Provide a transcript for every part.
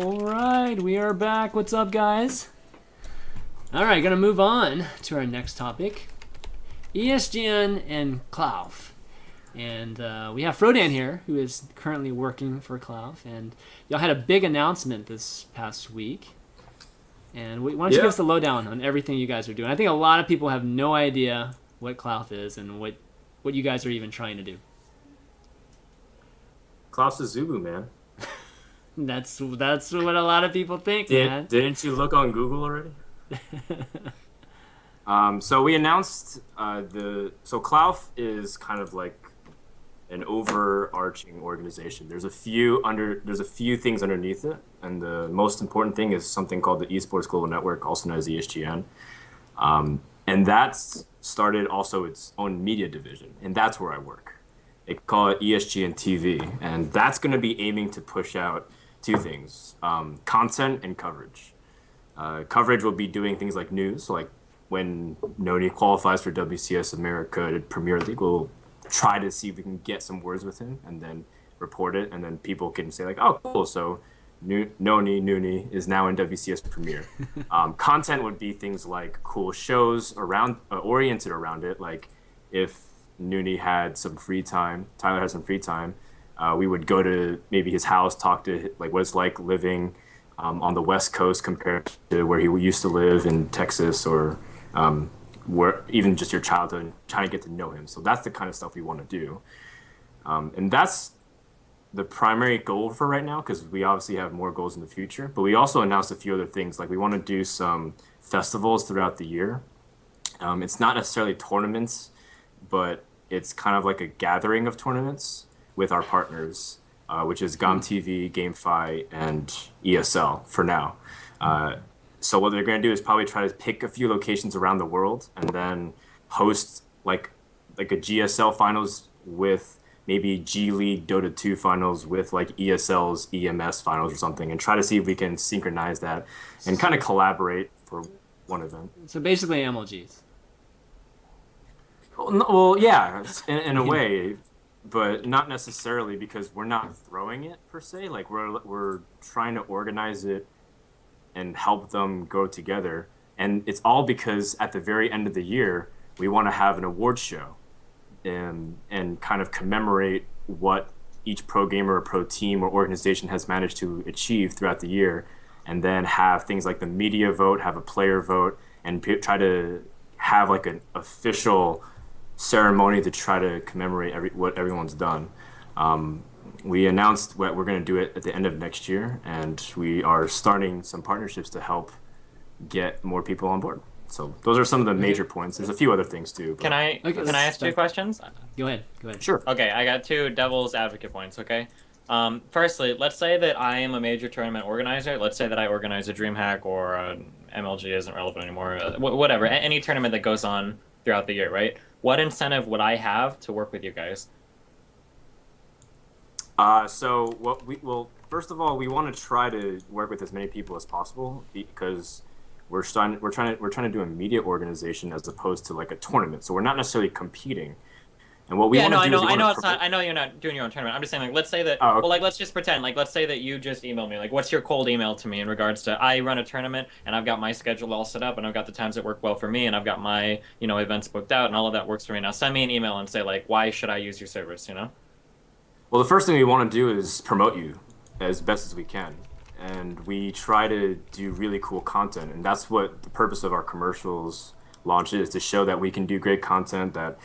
All right, we are back. What's up, guys? All right, gonna move on to our next topic, ESGN and Clauf. And we have Frodan here, who is currently working for Clauf. And y'all had a big announcement this past week. And why don't you give us the lowdown on everything you guys are doing? I think a lot of people have no idea what Clauf is and what you guys are even trying to do. Clauf's a Zubu, man. That's what a lot of people think, man. Didn't you look on Google already? So we announced so Clauf is kind of like an overarching organization. There's a few things underneath it, and the most important thing is something called the Esports Global Network, also known as ESGN. And that's started also its own media division, and that's where I work. They call it ESGN TV, and that's going to be aiming to push out two things: content and coverage. Coverage will be doing things like news, like when NoNY qualifies for WCS America to Premier League, we'll try to see if we can get some words with him and then report it, and then people can say like, oh, cool, so NoNY is now in WCS Premier. Content would be things like cool shows around oriented around it, like if NoNY had some free time, Tyler had some free time, we would go to maybe his house, talk to like what it's like living on the West Coast compared to where he used to live in Texas, or where even just your childhood, trying to get to know him. So that's the kind of stuff we want to do. And that's the primary goal for right now, because we obviously have more goals in the future. But we also announced a few other things, like we want to do some festivals throughout the year. It's not necessarily tournaments, but it's kind of like a gathering of tournaments with our partners, which is GomTV, GameFi, and ESL for now. So what they're going to do is probably try to pick a few locations around the world and then host like a GSL finals with maybe G League Dota 2 finals with like ESL's EMS finals or something, and try to see if we can synchronize that and kind of collaborate for one event. So basically MLGs. Well, yeah, in a way, but not necessarily, because we're not throwing it per se. Like we're trying to organize it and help them go together. And it's all because at the very end of the year, we want to have an award show and kind of commemorate what each pro gamer or pro team or organization has managed to achieve throughout the year, and then have things like the media vote, have a player vote, and try to have like an official ceremony to try to commemorate what everyone's done. We announced what we're going to do it at the end of next year, and we are starting some partnerships to help get more people on board. So those are some of the major points. There's a few other things too. Can I ask two questions? Go ahead. Sure. Okay, I got two devil's advocate points, okay? Firstly, let's say that I am a major tournament organizer. Let's say that I organize a DreamHack, or MLG isn't relevant anymore. Whatever, any tournament that goes on throughout the year, right? What incentive would I have to work with you guys? First of all, we want to try to work with as many people as possible, because we're trying to do a media organization as opposed to like a tournament. So we're not necessarily competing. And what we want to do I know you're not doing your own tournament. I'm just saying, like, let's say that, well, like, let's just pretend, like, let's say that you just emailed me, like, what's your cold email to me in regards to, I run a tournament, and I've got my schedule all set up, and I've got the times that work well for me, and I've got my, events booked out, and all of that works for me. Now send me an email and say, like, why should I use your service, Well, the first thing we want to do is promote you as best as we can. And we try to do really cool content, and that's what the purpose of our commercials launch is, to show that we can do great content, that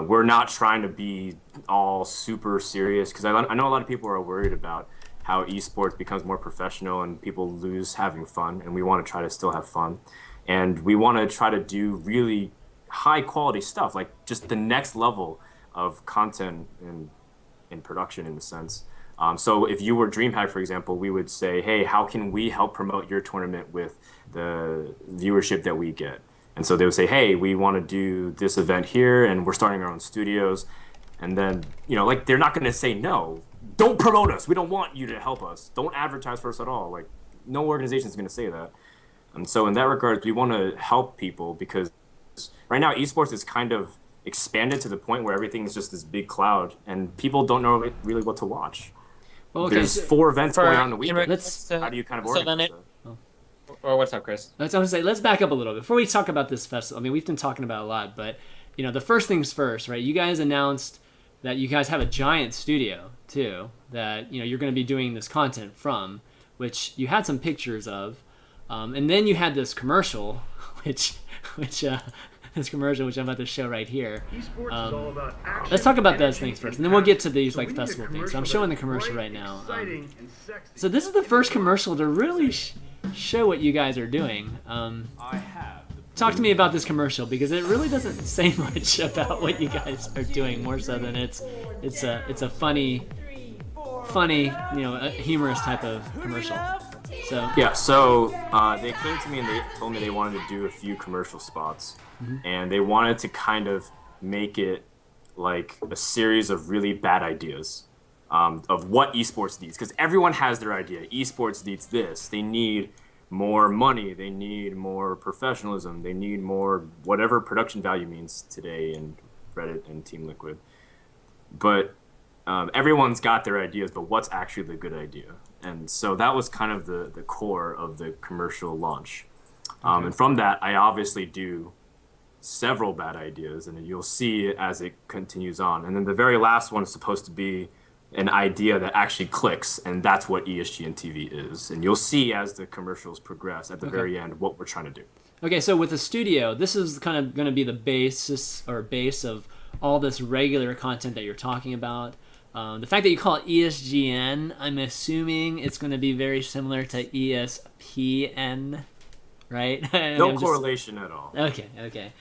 we're not trying to be all super serious, because I know a lot of people are worried about how esports becomes more professional and people lose having fun, and we want to try to still have fun. And we want to try to do really high quality stuff, like just the next level of content in production, in a sense. So if you were DreamHack, for example, we would say, hey, how can we help promote your tournament with the viewership that we get? And so they would say, hey, we want to do this event here, and we're starting our own studios. And then, like, they're not going to say, no, don't promote us. We don't want you to help us. Don't advertise for us at all. Like, no organization is going to say that. And so in that regard, we want to help people, because right now esports is kind of expanded to the point where everything is just this big cloud, and people don't know really what to watch. Well, okay, there's 4 events going on in the week. How do you kind of organize that? Or what's up, Chris? I was going to say, let's back up a little bit before we talk about this festival. I mean, we've been talking about it a lot, but the first things first, right? You guys announced that you guys have a giant studio too, that you're going to be doing this content from, which you had some pictures of, and then you had this commercial, which this commercial, which I'm about to show right here. Let's talk about those things first, and then we'll get to these festival things. So I'm showing the commercial right now. So this is the first commercial to really show what you guys are doing. Talk to me about this commercial, because it really doesn't say much about what you guys are doing, more so than it's a funny, a humorous type of commercial. So they came to me and they told me they wanted to do a few commercial spots, and they wanted to kind of make it like a series of really bad ideas of what esports needs, because everyone has their idea. Esports needs this. They need more money. They need more professionalism. They need more whatever production value means today in Reddit and Team Liquid. But everyone's got their ideas, but what's actually the good idea? And so that was kind of the core of the commercial launch. And from that, I obviously do several bad ideas, and you'll see as it continues on. And then the very last one is supposed to be an idea that actually clicks, and that's what ESGN TV is. And you'll see as the commercials progress at the very end what we're trying to do. Okay, so with the studio, this is kind of going to be the base of all this regular content that you're talking about. The fact that you call it ESGN, I'm assuming it's going to be very similar to ESPN, right? No correlation at all. Okay.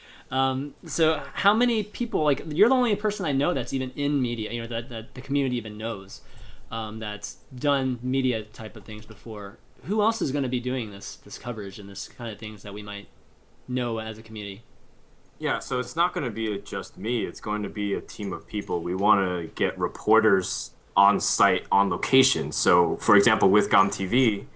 So how many people, you're the only person I know that's even in media, that the community even knows, that's done media type of things before. Who else is going to be doing this coverage and this kind of things that we might know as a community? Yeah, so it's not going to be just me. It's going to be a team of people. We want to get reporters on site, on location. So, for example, with GOM TV,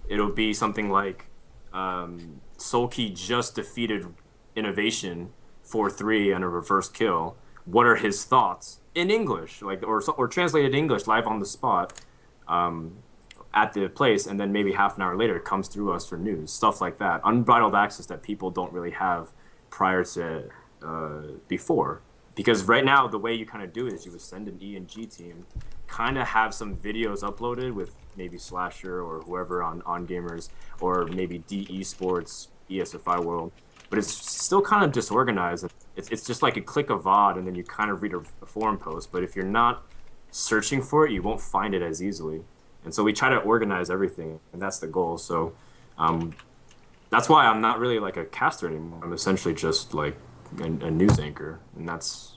it'll be something like Soulkey just defeated Innovation 4-3 and a reverse kill. What are his thoughts in English, or translated English live on the spot at the place, and then maybe half an hour later it comes through us for news, stuff like that. Unbridled access that people don't really have prior to before, because right now the way you kind of do it is you would send an E&G team, kind of have some videos uploaded with maybe Slasher or whoever on Gamers, or maybe DE Sports, ESFI World, but it's still kind of disorganized. It's just like a click of VOD and then you kind of read a forum post, but if you're not searching for it, you won't find it as easily. And so we try to organize everything, and that's the goal. So that's why I'm not really like a caster anymore. I'm essentially just like a news anchor, and that's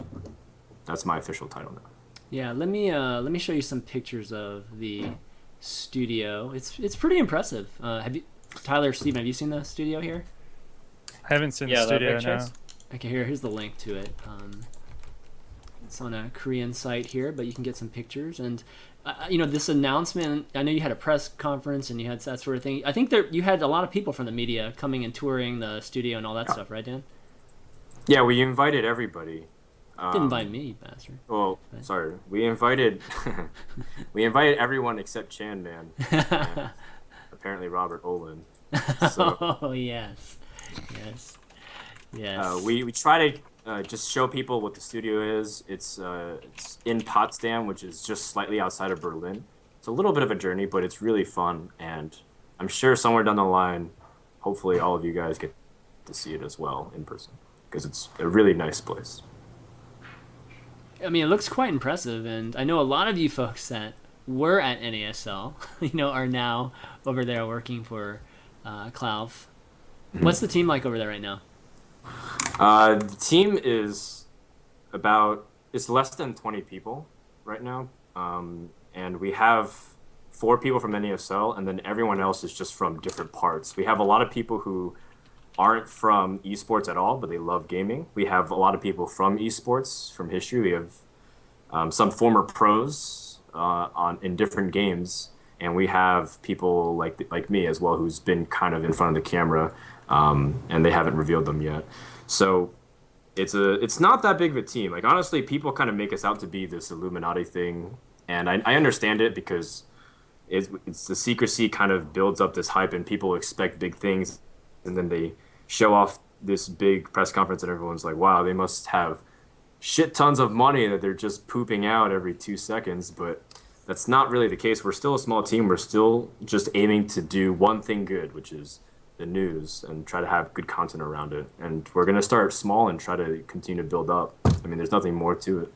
my official title now. Yeah, let me show you some pictures of the studio. It's pretty impressive. Tyler, Steven, have you seen the studio here? I haven't seen the studio now. Okay, here's the link to it. It's on a Korean site here, but you can get some pictures. And this announcement, I know you had a press conference and you had that sort of thing. I think you had a lot of people from the media coming and touring the studio and all that stuff, right, Dan? Yeah, we invited everybody. Didn't invite me, you bastard. Well, sorry. We invited everyone except ChanManV and apparently Robert Olin. So, oh, yes. We try to just show people what the studio is. It's in Potsdam, which is just slightly outside of Berlin. It's a little bit of a journey, but it's really fun, and I'm sure somewhere down the line, hopefully all of you guys get to see it as well in person, because it's a really nice place. I mean, it looks quite impressive, and I know a lot of you folks that were at NASL, are now over there working for Clauf. Mm-hmm. What's the team like over there right now? The team is it's less than 20 people right now, and we have 4 people from NASL, and then everyone else is just from different parts. We have a lot of people who aren't from esports at all, but they love gaming. We have a lot of people from esports, from history. We have some former pros in different games, and we have people like me as well, who's been kind of in front of the camera, and they haven't revealed them yet. So it's not that big of a team. Like, honestly, people kind of make us out to be this Illuminati thing, And I understand it because it's the secrecy kind of builds up this hype and people expect big things, and then they show off this big press conference and everyone's like, wow, they must have shit tons of money that they're just pooping out every 2 seconds. But that's not really the case. We're still a small team. We're still just aiming to do one thing good, which is the news, and try to have good content around it. And we're going to start small and try to continue to build up. I mean, there's nothing more to it.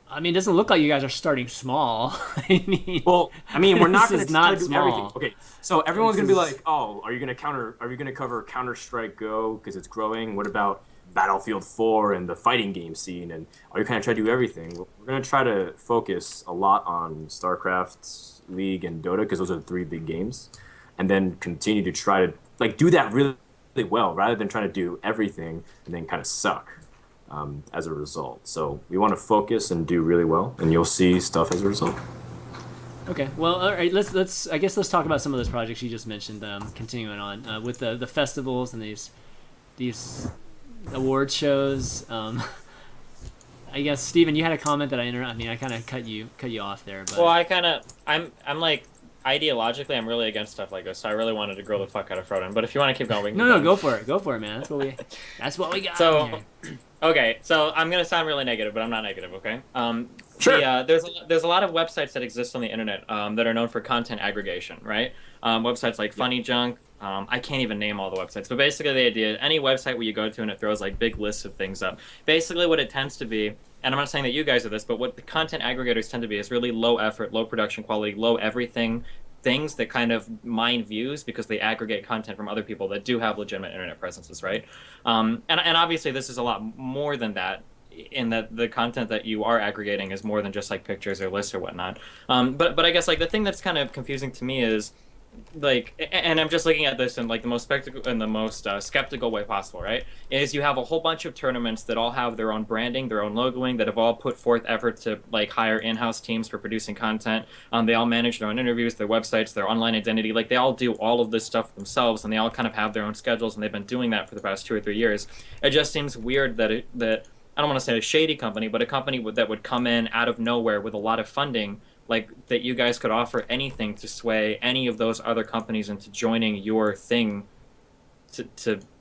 I mean, it doesn't look like you guys are starting small. I mean, we're not going to not do small. everything. Okay, so everyone's going to be like, "Oh, are you going to cover Counter-Strike Go because it's growing? What about Battlefield 4 and the fighting game scene? And are you kind of try to do everything?" We're going to try to focus a lot on StarCraft, League, and Dota because those are the 3 big games, and then continue to try to do that really, really well rather than trying to do everything and then kind of suck. As a result. So we want to focus and do really well, and you'll see stuff as a result. Okay, well, all right. Let's talk about some of those projects you just mentioned. Continuing on with the festivals and these award shows. I guess Steven, you had a comment that I kind of cut you off there. But... Well, I'm like, ideologically, I'm really against stuff like this. So I really wanted to grow the fuck out of Frodan. But if you want to keep going, we can go for it, man. That's what we got. So, okay, so I'm gonna sound really negative, but I'm not negative. Okay. Sure. There's a lot of websites that exist on the internet that are known for content aggregation, right? Websites like Funny Junk. I can't even name all the websites, but basically the idea, any website where you go to and it throws like big lists of things up. Basically, what it tends to be. And I'm not saying that you guys are this, but what the content aggregators tend to be is really low effort, low production quality, low everything things that kind of mine views because they aggregate content from other people that do have legitimate internet presences, right? And obviously this is a lot more than that, in that the content that you are aggregating is more than just like pictures or lists or whatnot. But I guess like the thing that's kind of confusing to me is like, and I'm just looking at this in like the most skeptical way possible, right? Is you have a whole bunch of tournaments that all have their own branding, their own logoing, that have all put forth effort to like hire in-house teams for producing content. They all manage their own interviews, their websites, their online identity. Like they all do all of this stuff themselves, and they all kind of have their own schedules, and they've been doing that for the past 2 or 3 years. It just seems weird that I don't want to say a shady company, but a company that would come in out of nowhere with a lot of funding, like that you guys could offer anything to sway any of those other companies into joining your thing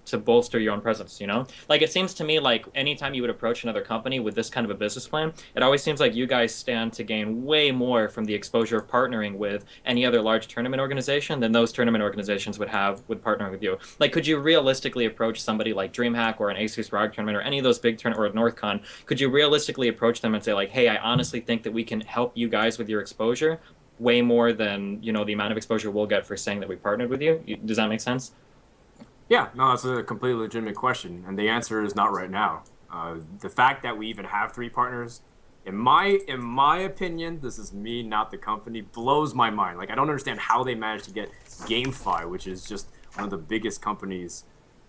to bolster your own presence, you know? Like it seems to me like anytime you would approach another company with this kind of a business plan, it always seems like you guys stand to gain way more from the exposure of partnering with any other large tournament organization than those tournament organizations would have with partnering with you. Like could you realistically approach somebody like DreamHack or an ASUS ROG tournament or any of those big tournaments or NorthCon, could you realistically approach them and say like, hey, I honestly think that we can help you guys with your exposure way more than, you know, the amount of exposure we'll get for saying that we partnered with you? Does that make sense? Yeah, no, that's a completely legitimate question, and the answer is not right now. The fact that we even have 3 partners, in my opinion, this is me, not the company, blows my mind. Like I don't understand how they managed to get GameFi, which is just one of the biggest companies,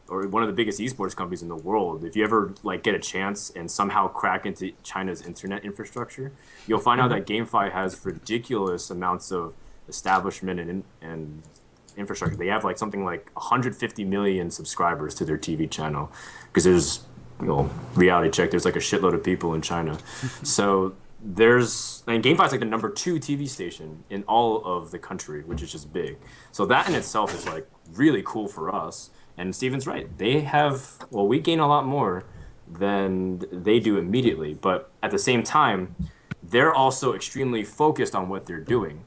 or one of the biggest esports companies in the world. If you ever like get a chance and somehow crack into China's internet infrastructure, you'll find out that GameFi has ridiculous amounts of establishment and infrastructure. They have like something like 150 million subscribers to their TV channel because there's, you know, reality check, there's like a shitload of people in China. So GameFi is like the number 2 TV station in all of the country, which is just big. So that in itself is like really cool for us. And Steven's right. We gain a lot more than they do immediately, but at the same time, they're also extremely focused on what they're doing.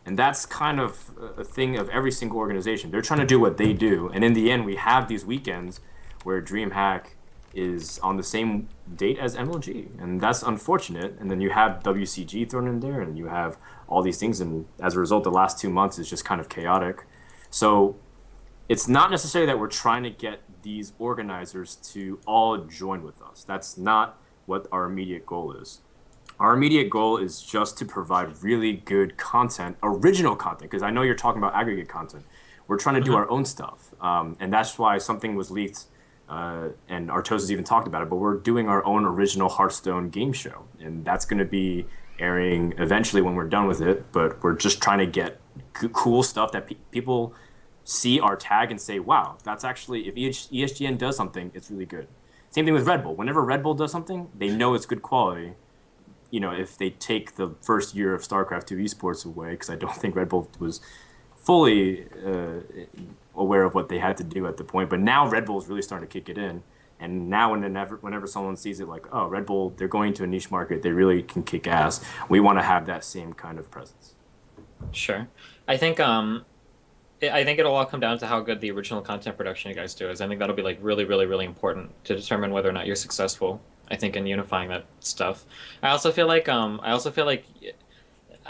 And that's kind of a thing of every single organization. They're trying to do what they do. And in the end, we have these weekends where DreamHack is on the same date as MLG. And that's unfortunate. And then you have WCG thrown in there, and you have all these things. And as a result, the last 2 months is just kind of chaotic. So it's not necessarily that we're trying to get these organizers to all join with us. That's not what our immediate goal is. Our immediate goal is just to provide really good content, original content, because I know you're talking about aggregate content. We're trying to do our own stuff, and that's why something was leaked, and Artos has even talked about it, but we're doing our own original Hearthstone game show, and that's going to be airing eventually when we're done with it, but we're just trying to get cool stuff that people see our tag and say, wow, that's actually, if ESGN does something, it's really good. Same thing with Red Bull. Whenever Red Bull does something, they know it's good quality. if they take the first year of StarCraft 2 esports away, because I don't think Red Bull was fully aware of what they had to do at the point. But now Red Bull is really starting to kick it in. And now whenever someone sees it like, oh, Red Bull, they're going to a niche market, they really can kick ass. We want to have that same kind of presence. Sure. I think it'll all come down to how good the original content production you guys do is. I think that'll be like really, really, really important to determine whether or not you're successful. I think in unifying that stuff. I also feel like I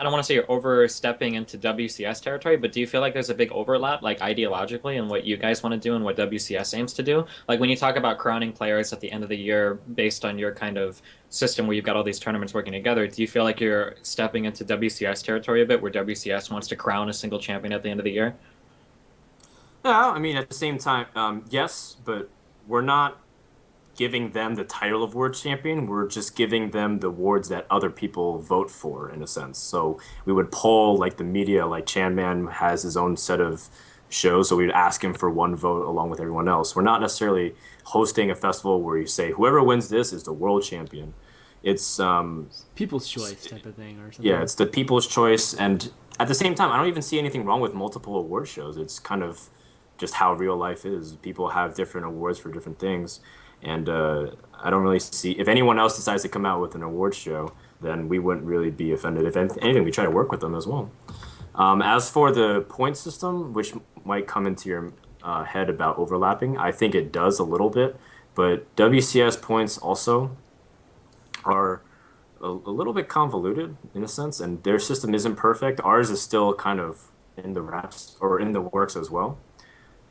don't want to say you're overstepping into WCS territory, but do you feel like there's a big overlap, like ideologically, in what you guys want to do and what WCS aims to do? Like when you talk about crowning players at the end of the year based on your kind of system where you've got all these tournaments working together, do you feel like you're stepping into WCS territory a bit, where WCS wants to crown a single champion at the end of the year? Yeah, I mean, at the same time, yes, but we're not giving them the title of world champion. We're just giving them the awards that other people vote for, in a sense. So we would poll like the media, like ChanManV has his own set of shows, so we'd ask him for one vote along with everyone else. We're not necessarily hosting a festival where you say whoever wins this is the world champion. It's people's choice type of thing or something. Yeah, it's the people's choice, and at the same time, I don't even see anything wrong with multiple award shows. It's kind of just how real life is. People have different awards for different things. And I don't really see, if anyone else decides to come out with an award show, then we wouldn't really be offended. If anything, we try to work with them as well. As for the point system, which might come into your head about overlapping, I think it does a little bit. But WCS points also are a little bit convoluted in a sense, and their system isn't perfect. Ours is still kind of in the wraps or in the works as well.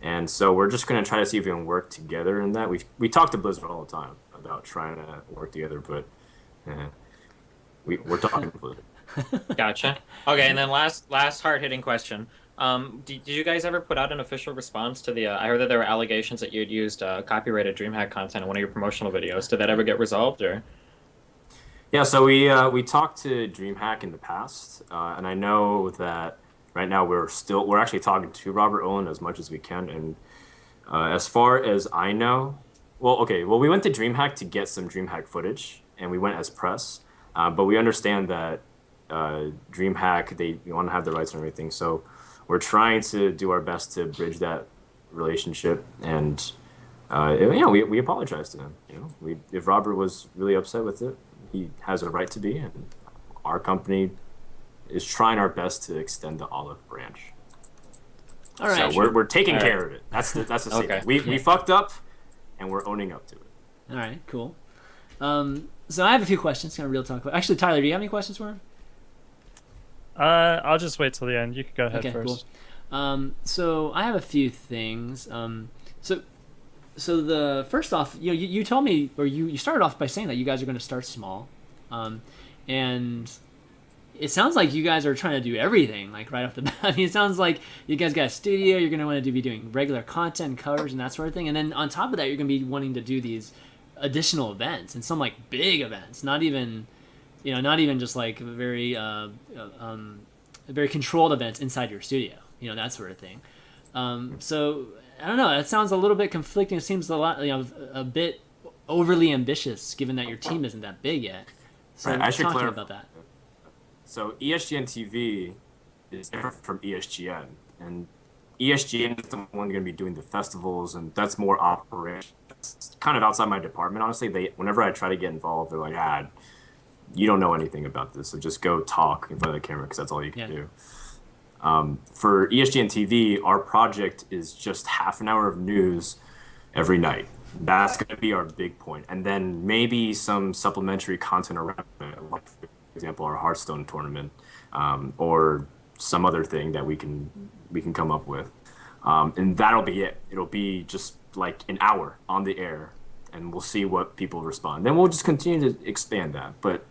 And so we're just going to try to see if we can work together in that. We talk to Blizzard all the time about trying to work together, but we're talking to Blizzard. Gotcha. Okay, and then last hard-hitting question. Did you guys ever put out an official response to the... I heard that there were allegations that you'd used copyrighted DreamHack content in one of your promotional videos. Did that ever get resolved, or...? Yeah, so we talked to DreamHack in the past, and I know that right now we're actually talking to Robert Owen as much as we can, and as far as I know, we went to DreamHack to get some DreamHack footage, and we went as press, but we understand that DreamHack, they want to have the rights and everything, so we're trying to do our best to bridge that relationship, and we apologize to them. If Robert was really upset with it, he has a right to be, and our company is trying our best to extend the olive branch. All right. So we're taking care of it. That's the Okay. We fucked up, and we're owning up to it. All right, cool. So I have a few questions, kind of real talk. Actually, Tyler, do you have any questions for him? I'll just wait till the end. You can go ahead first. Cool. So I have a few things. So the first off, you told me, or you started off by saying that you guys are going to start small, and it sounds like you guys are trying to do everything, like right off the bat. I mean, it sounds like you guys got a studio. You're going to want to be doing regular content, and covers, and that sort of thing. And then on top of that, you're going to be wanting to do these additional events, and some like big events, not even just like very very controlled events inside your studio, that sort of thing. So I don't know. That sounds a little bit conflicting. It seems a bit overly ambitious, given that your team isn't that big yet. So right, I should clarify about that. So ESGN TV is different from ESGN, and ESGN is the one going to be doing the festivals, and that's more operation. It's kind of outside my department, honestly. Whenever I try to get involved, they're like, you don't know anything about this, so just go talk in front of the camera because that's all you can do. For ESGN TV, our project is just half an hour of news every night. That's going to be our big point, and then maybe some supplementary content around it, like, for example, our Hearthstone tournament, or some other thing that we can come up with, and that'll be it. It'll be just like an hour on the air, and we'll see what people respond. Then we'll just continue to expand that. But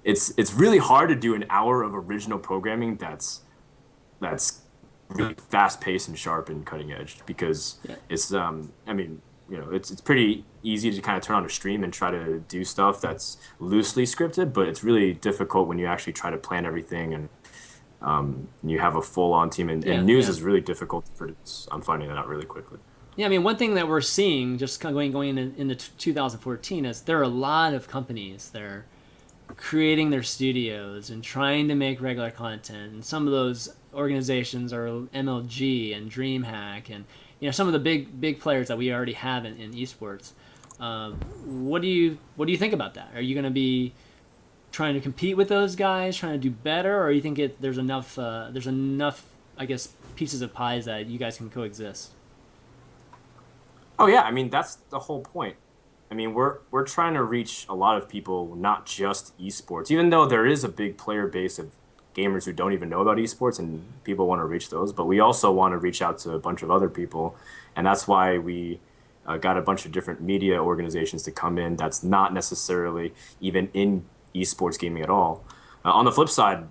it's really hard to do an hour of original programming that's really fast paced and sharp and cutting edge, because it's it's pretty easy to kind of turn on a stream and try to do stuff that's loosely scripted, but it's really difficult when you actually try to plan everything and you have a full-on team, and news is really difficult to produce. I'm finding that out really quickly. Yeah, I mean, one thing that we're seeing just kind of going into 2014 is there are a lot of companies that are creating their studios and trying to make regular content. And some of those organizations are MLG and DreamHack and some of the big players that we already have in esports. What do you think about that? Are you going to be trying to compete with those guys, trying to do better, or you think there's enough I guess pieces of pies that you guys can coexist? Oh yeah, I mean that's the whole point. I mean we're trying to reach a lot of people, not just esports. Even though there is a big player base of gamers who don't even know about esports, and people want to reach those, but we also want to reach out to a bunch of other people, and that's why we got a bunch of different media organizations to come in that's not necessarily even in esports gaming at all. On the flip side,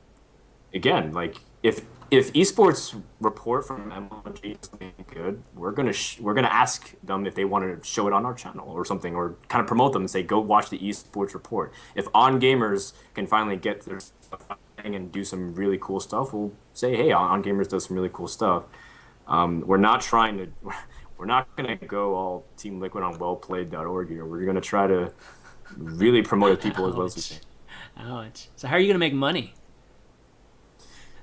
again, like if esports report from MLG is something good, we're gonna ask them if they want to show it on our channel or something, or kind of promote them and say, go watch the esports report. If On Gamers can finally get their stuff and do some really cool stuff, we'll say, hey, On Gamers does some really cool stuff. We're not gonna go all Team Liquid on wellplayed.org here. We're gonna try to really promote people as well as we can. Ouch. So how are you gonna make money?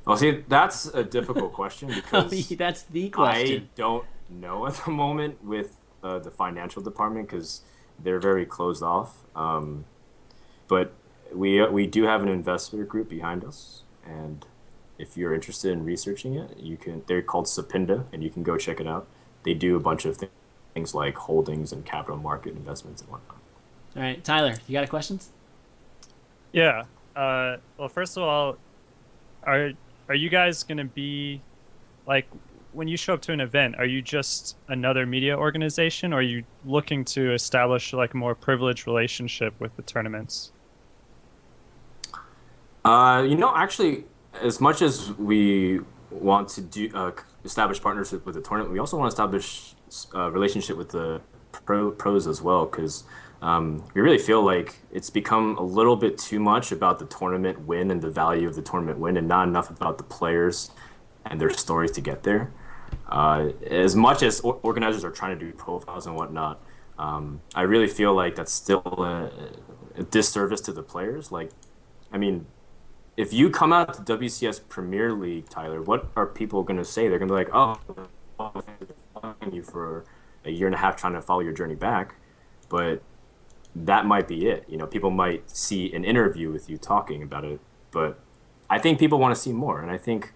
Well, see, that's a difficult question because that's the question. I don't know at the moment with the financial department because they're very closed off. But we do have an investor group behind us, and if you're interested in researching it, they're called Sapinda, and you can go check it out. They do a bunch of things like holdings and capital market investments and whatnot. All right, Tyler, you got questions? Yeah. Well, first of all, are you guys going to be, like, when you show up to an event, are you just another media organization, or are you looking to establish, like, a more privileged relationship with the tournaments? Actually, as much as we want to establish partnership with the tournament, we also want to establish a relationship with the pros as well, because we really feel like it's become a little bit too much about the tournament win and the value of the tournament win, and not enough about the players and their stories to get there. As much as organizers are trying to do profiles and whatnot, I really feel like that's still a disservice to the players. Like, I mean, if you come out to WCS Premier League, Tyler, what are people going to say? They're going to be like, oh, you for a year and a half trying to follow your journey back. But that might be it. People might see an interview with you talking about it. But I think people want to see more. And I think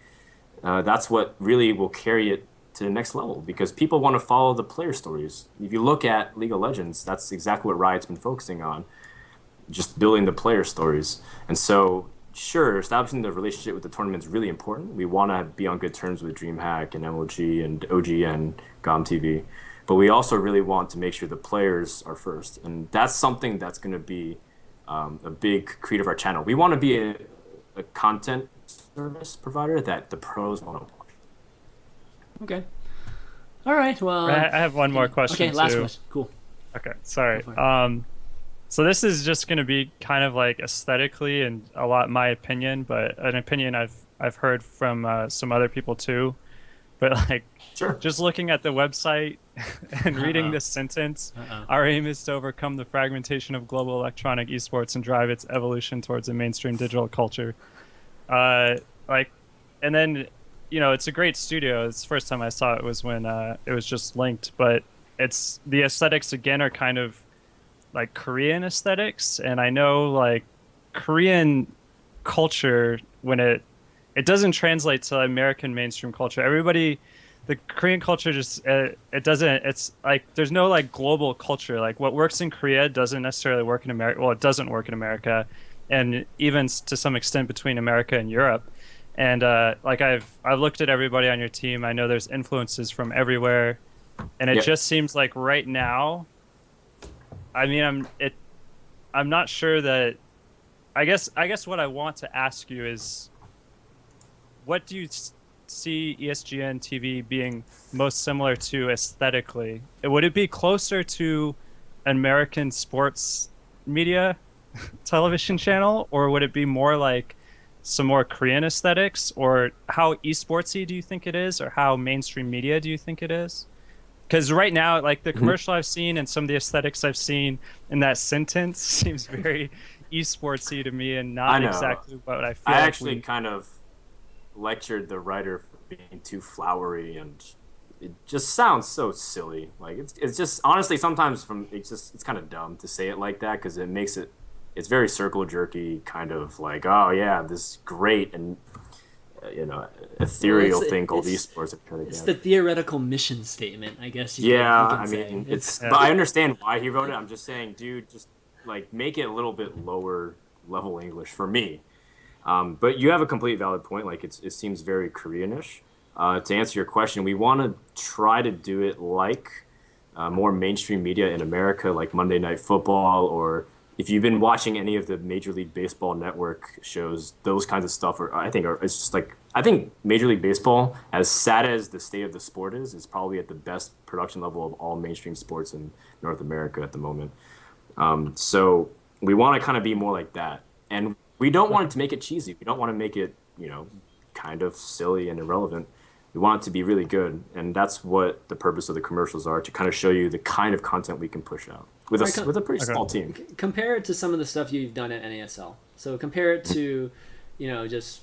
that's what really will carry it to the next level, because people want to follow the player stories. If you look at League of Legends, that's exactly what Riot's been focusing on, just building the player stories. And so, sure, establishing the relationship with the tournament is really important. We want to be on good terms with DreamHack and MLG and OGN, GOMTV. But we also really want to make sure the players are first. And that's something that's going to be a big creed of our channel. We want to be a content service provider that the pros want to watch. Okay. All right. Well, I have one more question. Okay, last question. Cool. Okay, sorry. So this is just going to be kind of like aesthetically and a lot my opinion, but an opinion I've heard from some other people too. But like, sure, just looking at the website and reading this sentence, our aim is to overcome the fragmentation of global electronic esports and drive its evolution towards a mainstream digital culture. And then, it's a great studio. It's the first time I saw it was when it was just linked, but the aesthetics again are kind of like Korean aesthetics, and I know like Korean culture, when it doesn't translate to American mainstream culture. The Korean culture just it doesn't. It's like there's no like global culture. Like what works in Korea doesn't necessarily work in America. Well, it doesn't work in America, and even to some extent between America and Europe. And like I've looked at everybody on your team. I know there's influences from everywhere, and it just seems like right now. I mean, I'm not sure that. I guess what I want to ask you is, what do you see ESGN TV being most similar to aesthetically? Would it be closer to American sports media television channel, or would it be more like some more Korean aesthetics, or how esportsy do you think it is, or how mainstream media do you think it is? Because right now, like the commercial I've seen and some of the aesthetics I've seen in that sentence seems very esportsy to me and not exactly what I feel. I actually kind of lectured the writer for being too flowery, and it just sounds so silly. Like it's just honestly sometimes it's kind of dumb to say it like that because it makes it's very circle jerky, kind of like, oh yeah, this is great, and ethereal thing called esports. It's the theoretical mission statement, I guess. You can say. But I understand why he wrote it. I'm just saying, dude, just like make it a little bit lower level English for me. But you have a complete valid point. Like it seems very Koreanish. To answer your question, we want to try to do it like more mainstream media in America, like Monday Night Football, or if you've been watching any of the Major League Baseball network shows, those kinds of stuff it's just like, I think Major League Baseball, as sad as the state of the sport is probably at the best production level of all mainstream sports in North America at the moment. So we want to kind of be more like that. And we don't want it to make it cheesy. We don't want to make it, kind of silly and irrelevant. We want it to be really good. And that's what the purpose of the commercials are, to kind of show you the kind of content we can push out with a pretty small team. Compare it to some of the stuff you've done at NASL. So compare it to, just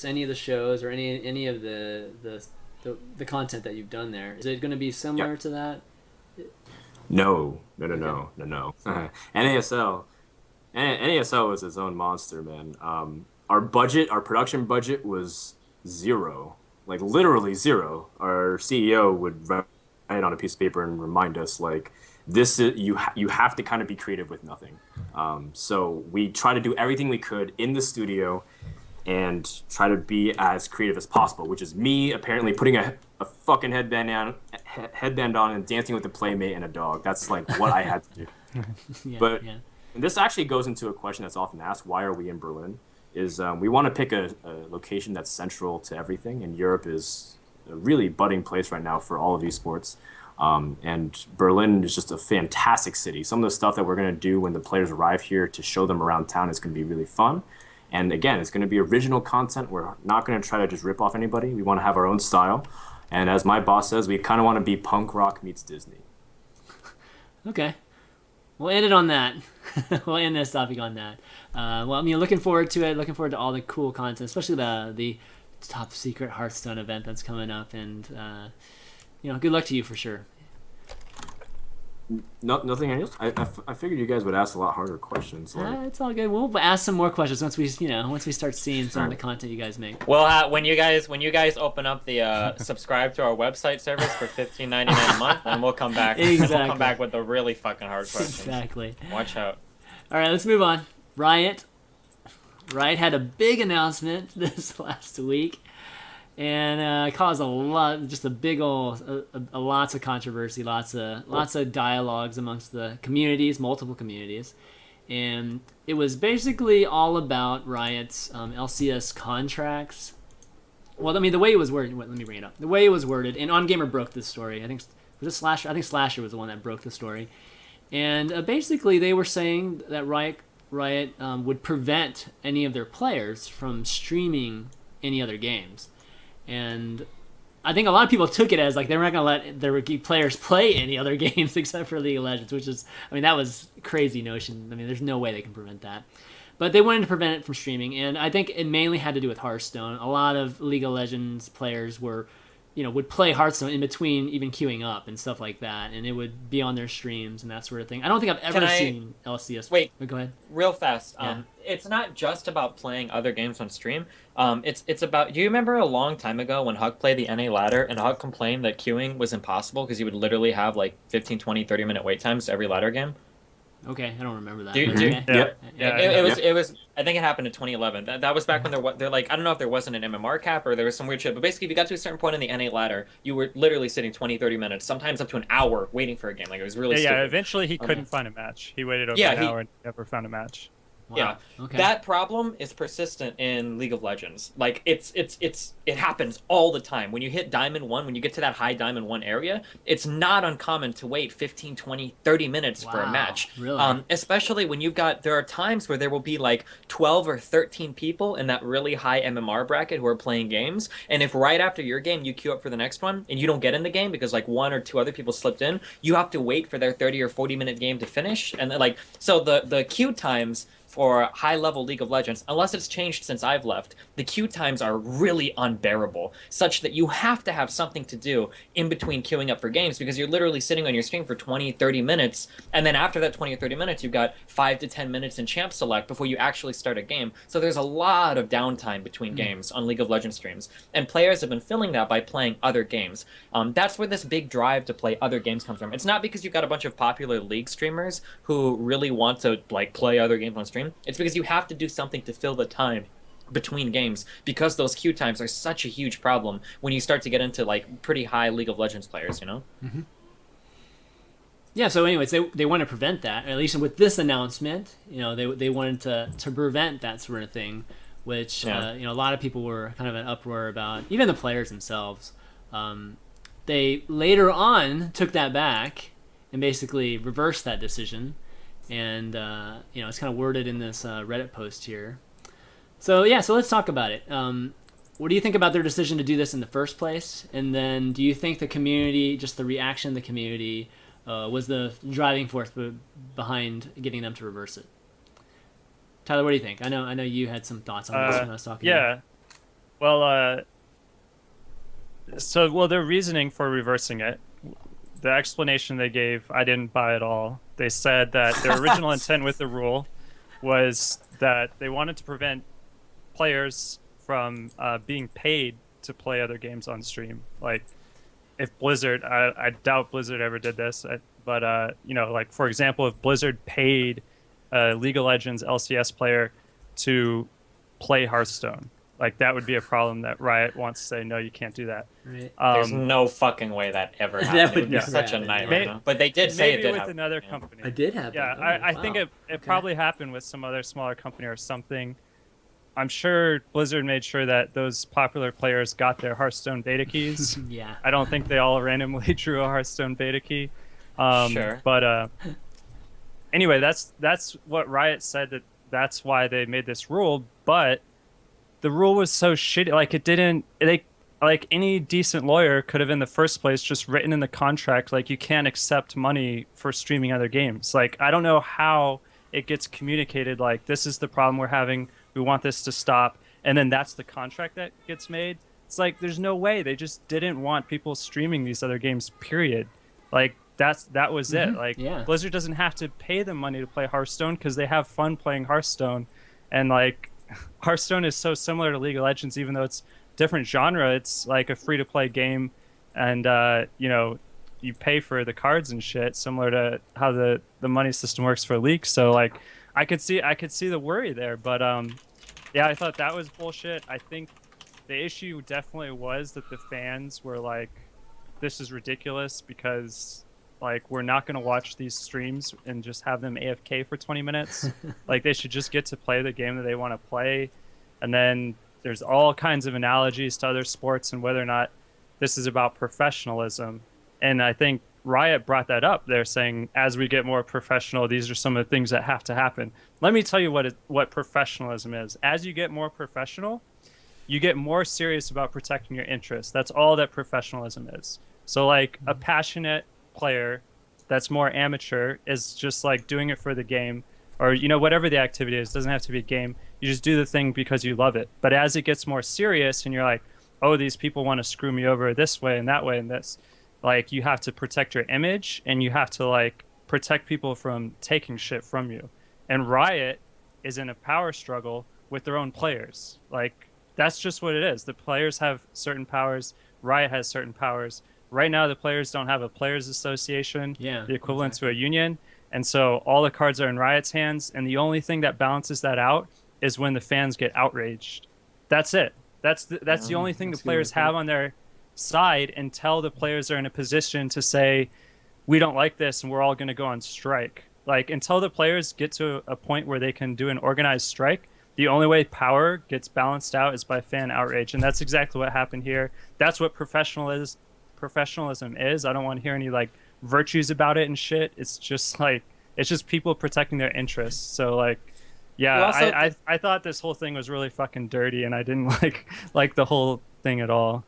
any of the shows or any of the content that you've done there. Is it going to be similar to that? No. NASL is its own monster, man. Our production budget was zero, like literally zero. Our CEO would write it on a piece of paper and remind us, like, this is you have to kind of be creative with nothing. So we try to do everything we could in the studio and try to be as creative as possible, which is me apparently putting a fucking headband on and dancing with a playmate and a dog. That's like what I had to do. And this actually goes into a question that's often asked: why are we in Berlin? We want to pick a location that's central to everything, and Europe is a really budding place right now for all of esports. And Berlin is just a fantastic city. Some of the stuff that we're going to do when the players arrive here to show them around town is going to be really fun. And again, it's going to be original content. We're not going to try to just rip off anybody. We want to have our own style. And as my boss says, we kind of want to be punk rock meets Disney. Okay. We'll end it on that. We'll end this topic on that. Looking forward to it. Looking forward to all the cool content, especially the top secret Hearthstone event that's coming up. And, good luck to you for sure. Nothing else. I figured you guys would ask a lot harder questions. It's all good. We'll ask some more questions once we start seeing some of the content you guys make. Well, when you guys open up the subscribe to our website service for $15.99 a month, then we'll come back. Exactly. We'll come back with the really fucking hard questions. Exactly. Watch out. All right, let's move on. Riot had a big announcement this last week. And caused lots of controversy, lots of dialogues amongst the communities, multiple communities, and it was basically all about Riot's LCS contracts. Well, the way it was worded. Let me bring it up. The way it was worded, and OnGamer broke this story. I think Slasher. I think Slasher was the one that broke the story, and basically they were saying that Riot would prevent any of their players from streaming any other games. And I think a lot of people took it as like they were not going to let their players play any other games except for League of Legends, which is, that was a crazy notion. There's no way they can prevent that. But they wanted to prevent it from streaming, and I think it mainly had to do with Hearthstone. A lot of League of Legends players would play Hearthstone in between even queuing up and stuff like that, and it would be on their streams and that sort of thing. I don't think I've ever seen LCS. Wait, go ahead. Real fast. It's not just about playing other games on stream. It's about. Do you remember a long time ago when Huck played the NA ladder and Huck complained that queuing was impossible because he would literally have like 15, 20, 30-minute wait times every ladder game? Okay, I don't remember that. It was. I think it happened in 2011. That was back when they're like, I don't know if there wasn't an MMR cap or there was some weird shit, but basically if you got to a certain point in the NA ladder, you were literally sitting 20, 30 minutes, sometimes up to an hour waiting for a game. Like it was really stupid. Yeah, eventually he couldn't find a match. He waited over an hour and never found a match. Wow. Yeah, okay. That problem is persistent in League of Legends. Like it happens all the time. When you hit Diamond 1, when you get to that high Diamond 1 area, it's not uncommon to wait 15, 20, 30 minutes for a match. Really? Especially when there are times where there will be like 12 or 13 people in that really high MMR bracket who are playing games, and if right after your game you queue up for the next one and you don't get in the game because like one or two other people slipped in, you have to wait for their 30 or 40 minute game to finish, and so the queue times for high-level League of Legends, unless it's changed since I've left, the queue times are really unbearable, such that you have to have something to do in between queuing up for games, because you're literally sitting on your stream for 20, 30 minutes, and then after that 20 or 30 minutes, you've got 5 to 10 minutes in Champ Select before you actually start a game. So there's a lot of downtime between games on League of Legends streams, and players have been filling that by playing other games. That's where this big drive to play other games comes from. It's not because you've got a bunch of popular League streamers who really want to like play other games on stream. It's because you have to do something to fill the time between games, because those queue times are such a huge problem when you start to get into like pretty high League of Legends players, you know? Mm-hmm. Yeah, so anyways, they want to prevent that, at least with this announcement. You know, they wanted to prevent that sort of thing, which you know, a lot of people were kind of an uproar about, even the players themselves. They later on took that back and basically reversed that decision. And, you know, it's kind of worded in this Reddit post here. So, yeah, so let's talk about it. What do you think about their decision to do this in the first place? And then do you think the community, just the reaction of the community, was the driving force behind getting them to reverse it? Tyler, what do you think? I know you had some thoughts on this when I was talking to you. Yeah. Well, so their reasoning for reversing it, the explanation they gave, I didn't buy at all. They said that their original intent with the rule was that they wanted to prevent players from being paid to play other games on stream. Like, if Blizzard, I doubt Blizzard ever did this, but you know, like for example, if Blizzard paid a League of Legends LCS player to play Hearthstone, like that would be a problem that Riot wants to say, no, you can't do that. Right. There's no fucking way that ever happened. That would It would be be such a bad, nightmare. yeah. But they did say it Maybe did with happen. another Yeah. company. It did happen. Yeah, Oh, I think wow. it probably happened with some other smaller company or something. I'm sure Blizzard made sure that those popular players got their Hearthstone beta keys. Yeah. I don't think they all randomly drew a Hearthstone beta key. Sure. But anyway, that's what Riot said, that's why they made this rule. But the rule was so shitty. Like like any decent lawyer could have in the first place just written in the contract, like you can't accept money for streaming other games. Like, I don't know how it gets communicated, like this is the problem we're having, we want this to stop, and then that's the contract that gets made. It's like, there's no way. They just didn't want people streaming these other games, period. Like, that was it. Like, yeah. Blizzard doesn't have to pay them money to play Hearthstone because they have fun playing Hearthstone. And like, Hearthstone is so similar to League of Legends, even though it's different genre. It's like a free-to-play game, and you know, you pay for the cards and shit, similar to how the money system works for League. So like, I could see the worry there, but yeah, I thought that was bullshit. I think the issue definitely was that the fans were like, this is ridiculous, because like, we're not going to watch these streams and just have them AFK for 20 minutes. Like, they should just get to play the game that they want to play. And then there's all kinds of analogies to other sports and whether or not this is about professionalism. And I think Riot brought that up. They're saying, as we get more professional, these are some of the things that have to happen. Let me tell you what professionalism is. As you get more professional, you get more serious about protecting your interests. That's all that professionalism is. So like, a passionate player that's more amateur is just like doing it for the game, or you know, whatever the activity is. It doesn't have to be a game. You just do the thing because you love it. But as it gets more serious and you're like, oh, these people want to screw me over this way and that way and this, like, you have to protect your image, and you have to like protect people from taking shit from you. And Riot is in a power struggle with their own players. Like, that's just what it is. The players have certain powers. Riot has certain powers. Right now, the players don't have a players association, the equivalent to a union. And so all the cards are in Riot's hands. And the only thing that balances that out is when the fans get outraged. That's it. That's the only thing the players have on their side until the players are in a position to say, we don't like this and we're all going to go on strike. Like, until the players get to a point where they can do an organized strike, the only way power gets balanced out is by fan outrage. And that's exactly what happened here. That's what professionalism is. I don't want to hear any like virtues about it and shit. It's just like, it's just people protecting their interests. So like, yeah, also, I thought this whole thing was really fucking dirty, and I didn't like the whole thing at all.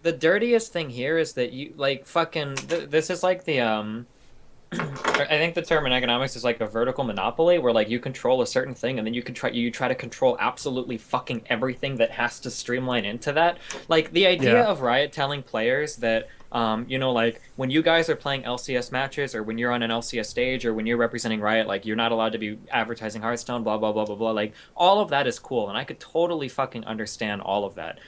The dirtiest thing here is that you like fucking this is like the I think the term in economics is like a vertical monopoly, where like you control a certain thing, and then you try to control absolutely fucking everything that has to streamline into that. Like the idea of Riot telling players that, like when you guys are playing LCS matches, or when you're on an LCS stage, or when you're representing Riot, like you're not allowed to be advertising Hearthstone, blah blah blah blah blah. Like all of that is cool, and I could totally fucking understand all of that.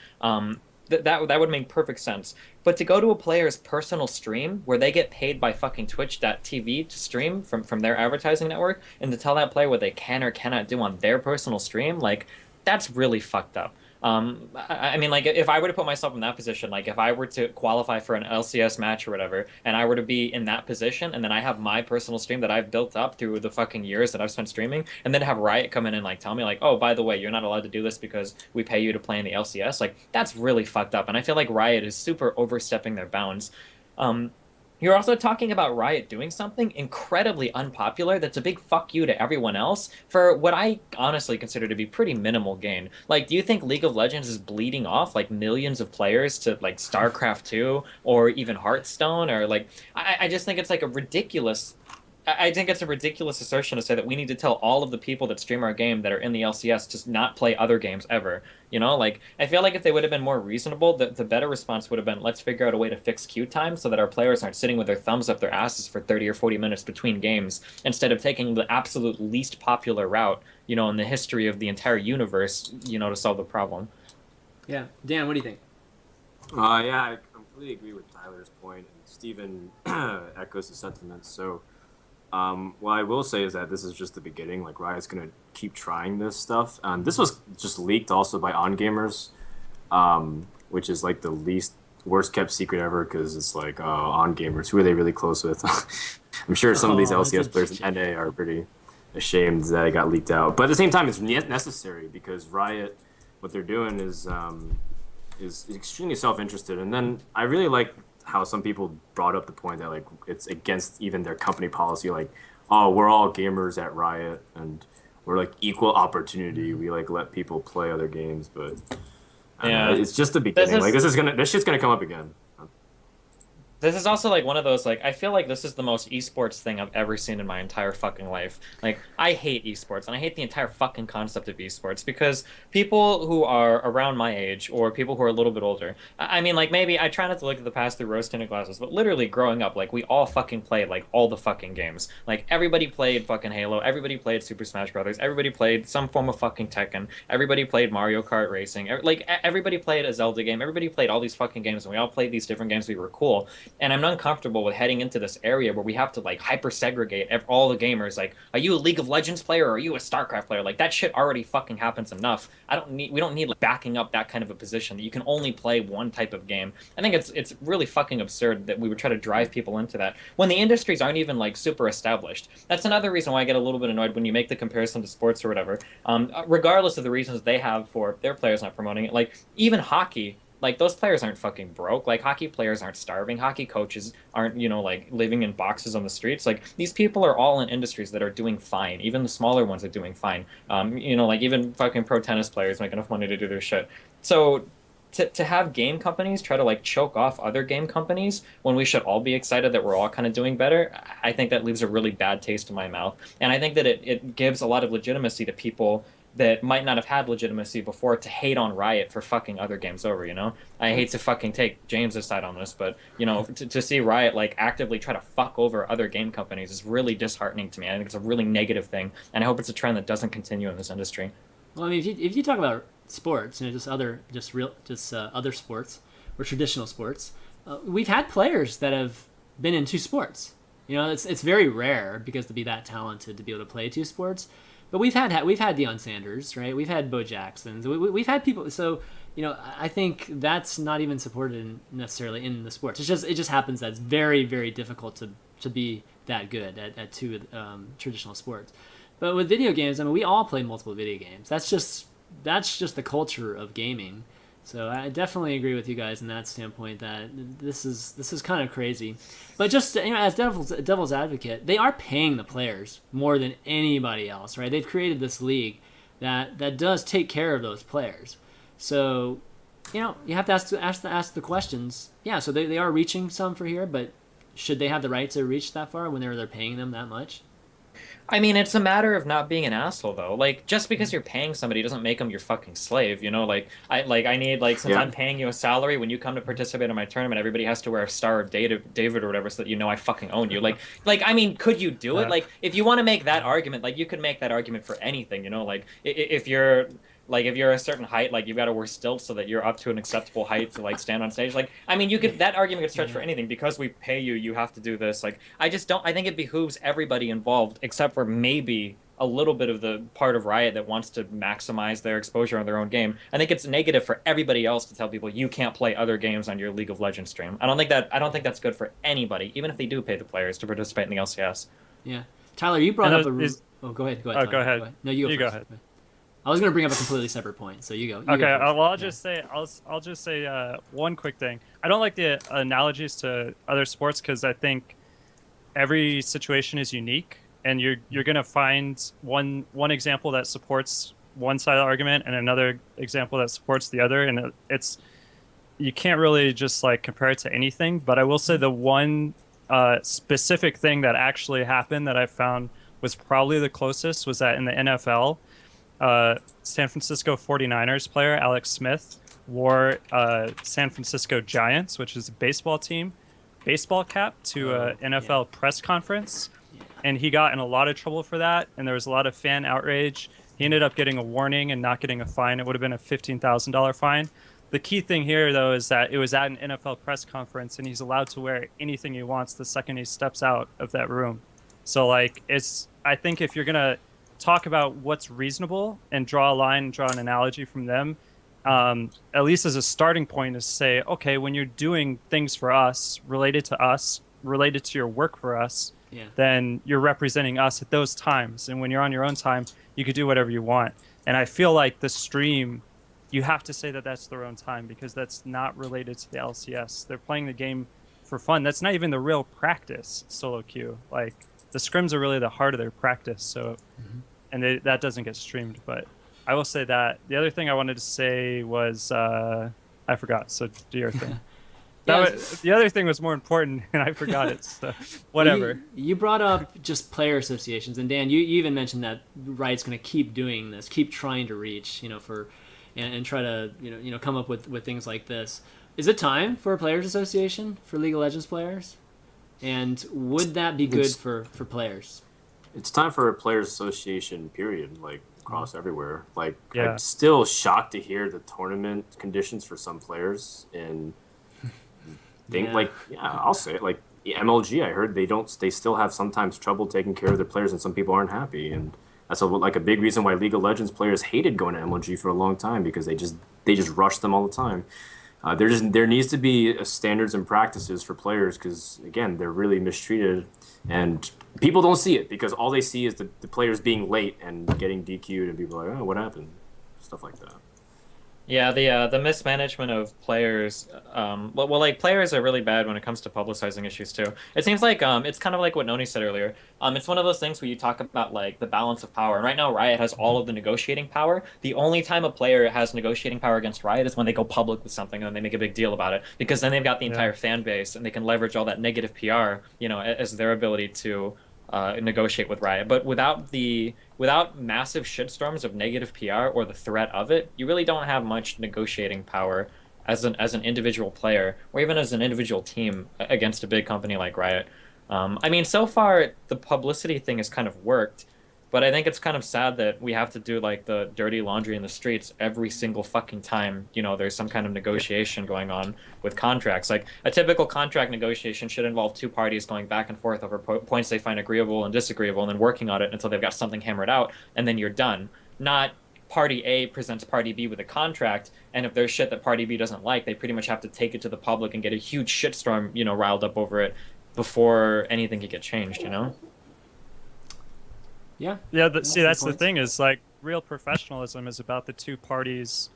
That would make perfect sense. But to go to a player's personal stream where they get paid by fucking Twitch.tv to stream from their advertising network, and to tell that player what they can or cannot do on their personal stream, like, that's really fucked up. I mean, like, if I were to put myself in that position, like, if I were to qualify for an LCS match or whatever, and I were to be in that position, and then I have my personal stream that I've built up through the fucking years that I've spent streaming, and then have Riot come in and, like, tell me, like, oh, by the way, you're not allowed to do this because we pay you to play in the LCS, like, that's really fucked up, and I feel like Riot is super overstepping their bounds. You're also talking about Riot doing something incredibly unpopular that's a big fuck you to everyone else for what I honestly consider to be pretty minimal gain. Like, do you think League of Legends is bleeding off, like, millions of players to, like, StarCraft 2 or even Hearthstone? Or, like, I just think it's, like, a ridiculous... I think it's a ridiculous assertion to say that we need to tell all of the people that stream our game that are in the LCS to not play other games ever. You know, like, I feel like if they would have been more reasonable, the better response would have been, let's figure out a way to fix queue time so that our players aren't sitting with their thumbs up their asses for 30 or 40 minutes between games, instead of taking the absolute least popular route, you know, in the history of the entire universe, you know, to solve the problem. Yeah. Dan, what do you think? Yeah, I completely agree with Tyler's point, and Steven echoes the sentiments. So, what I will say is that this is just the beginning. Like, Riot's going to keep trying this stuff. This was just leaked also by OnGamers, which is like the worst kept secret ever, because it's like, OnGamers, who are they really close with? I'm sure some of these LCS players in NA are pretty ashamed that it got leaked out. But at the same time, it's necessary, because Riot, what they're doing is extremely self-interested. And then I really like how some people brought up the point that, like, it's against even their company policy, like, oh, we're all gamers at Riot and we're like equal opportunity, we like let people play other games. But yeah, it's just the beginning. Like, this shit's gonna come up again. This is also, like, one of those, like, I feel like this is the most esports thing I've ever seen in my entire fucking life. Like, I hate esports, and I hate the entire fucking concept of esports, because people who are around my age, or people who are a little bit older, I mean, like, maybe I try not to look at the past through rose-tinted glasses, but literally growing up, like, we all fucking played, like, all the fucking games. Like, everybody played fucking Halo, everybody played Super Smash Brothers, everybody played some form of fucking Tekken, everybody played Mario Kart Racing, like, everybody played a Zelda game, everybody played all these fucking games, and we all played these different games, we were cool. And I'm uncomfortable with heading into this area where we have to, like, hyper segregate all the gamers. Like, are you a League of Legends player or are you a StarCraft player? Like, that shit already fucking happens enough. We don't need like backing up that kind of a position that you can only play one type of game. I think it's really fucking absurd that we would try to drive people into that when the industries aren't even, like, super established. That's another reason why I get a little bit annoyed when you make the comparison to sports or whatever. Regardless of the reasons they have for their players not promoting it, like, even hockey. Like, those players aren't fucking broke. Like, hockey players aren't starving. Hockey coaches aren't, you know, like, living in boxes on the streets. Like, these people are all in industries that are doing fine. Even the smaller ones are doing fine. You know, like, even fucking pro tennis players make enough money to do their shit. So to have game companies try to, like, choke off other game companies when we should all be excited that we're all kind of doing better, I think that leaves a really bad taste in my mouth. And I think that it gives a lot of legitimacy to people that might not have had legitimacy before to hate on Riot for fucking other games over, you know? I hate to fucking take James's side on this, but, you know, to see Riot, like, actively try to fuck over other game companies is really disheartening to me. I think it's a really negative thing, and I hope it's a trend that doesn't continue in this industry. Well, I mean, if you talk about sports, you know, other sports or traditional sports, we've had players that have been in two sports. You know, it's very rare because to be that talented to be able to play two sports. But we've had Deion Sanders, right? We've had Bo Jackson. We've had people. So, you know, I think that's not even supported necessarily in the sports. It just happens that it's very, very difficult to be that good at two traditional sports. But with video games, I mean, we all play multiple video games. That's just the culture of gaming. So I definitely agree with you guys in that standpoint that this is kind of crazy. But just, you know, as devil's advocate, they are paying the players more than anybody else, right? They've created this league that does take care of those players. So, you know, you have to ask the questions. Yeah, so they are reaching some for here, but should they have the right to reach that far when they're paying them that much? I mean, it's a matter of not being an asshole, though. Like, just because you're paying somebody doesn't make them your fucking slave, you know? Like, I need, like, since I'm paying you a salary, when you come to participate in my tournament, everybody has to wear a Star of David or whatever so that you know I fucking own you. Like, I mean, could you do it? Like, if you want to make that argument, like, you could make that argument for anything, you know? Like, if you're... Like, if you're a certain height, like, you've got to wear stilts so that you're up to an acceptable height to, like, stand on stage. Like, I mean, that argument could stretch for anything. Because we pay you, you have to do this. Like, I think it behooves everybody involved, except for maybe a little bit of the part of Riot that wants to maximize their exposure on their own game. I think it's negative for everybody else to tell people you can't play other games on your League of Legends stream. I don't think that's good for anybody, even if they do pay the players to participate in the LCS. Yeah. Tyler, you brought up Oh, go ahead. Go ahead. No, you go first. I was going to bring up a completely separate point, so you go. Okay, well, I'll just say one quick thing. I don't like the analogies to other sports because I think every situation is unique, and you're going to find one example that supports one side of the argument and another example that supports the other, and you can't really just like compare it to anything. But I will say the one specific thing that actually happened that I found was probably the closest was that in the NFL. San Francisco 49ers player Alex Smith wore San Francisco Giants, which is a baseball team, baseball cap to an NFL press conference, and he got in a lot of trouble for that, and there was a lot of fan outrage. He ended up getting a warning and not getting a fine. It would have been a $15,000 fine. The key thing here, though, is that it was at an NFL press conference, and he's allowed to wear anything he wants the second he steps out of that room. So, like, I think if you're gonna talk about what's reasonable and draw a line, draw an analogy from them, at least as a starting point, is say, okay, when you're doing things for us, related to your work for us, then you're representing us at those times. And when you're on your own time, you could do whatever you want. And I feel like the stream, you have to say that that's their own time because that's not related to the LCS. They're playing the game for fun. That's not even the real practice, solo queue. Like, the scrims are really the heart of their practice. So, and that doesn't get streamed. But I will say that the other thing I wanted to say was I forgot. So do your thing. The other thing was more important, and I forgot it. So whatever. You brought up just player associations, and Dan, you even mentioned that Riot's going to keep doing this, keep trying to reach, and try to come up with things like this. Is it time for a players association for League of Legends players? And would that be good for players? It's time for a players association, period, like across everywhere. Like, I'm still shocked to hear the tournament conditions for some players, and I'll say it, like MLG, I heard they still have sometimes trouble taking care of their players, and some people aren't happy, and that's a big reason why League of Legends players hated going to MLG for a long time, because they just rush them all the time. There needs to be standards and practices for players, because again, they're really mistreated, and people don't see it because all they see is the players being late and getting DQ'd, and people are like, oh, what happened? Stuff like that. Yeah, the mismanagement of players. Players are really bad when it comes to publicizing issues too. It seems like it's kind of like what NoNY said earlier. It's one of those things where you talk about like the balance of power. And right now, Riot has all of the negotiating power. The only time a player has negotiating power against Riot is when they go public with something and then they make a big deal about it, because then they've got the entire fan base and they can leverage all that negative PR, as their ability to negotiate with Riot. But without massive shitstorms of negative PR or the threat of it, you really don't have much negotiating power as an individual player or even as an individual team against a big company like Riot. So far the publicity thing has kind of worked, but I think it's kind of sad that we have to do like the dirty laundry in the streets every single fucking time, there's some kind of negotiation going on with contracts. Like a typical contract negotiation should involve two parties going back and forth over points they find agreeable and disagreeable, and then working on it until they've got something hammered out, and then you're done. Not party A presents party B with a contract, and if there's shit that party B doesn't like, they pretty much have to take it to the public and get a huge shitstorm, riled up over it before anything could get changed, Yeah. Yeah. That's the thing is like real professionalism is about the two parties.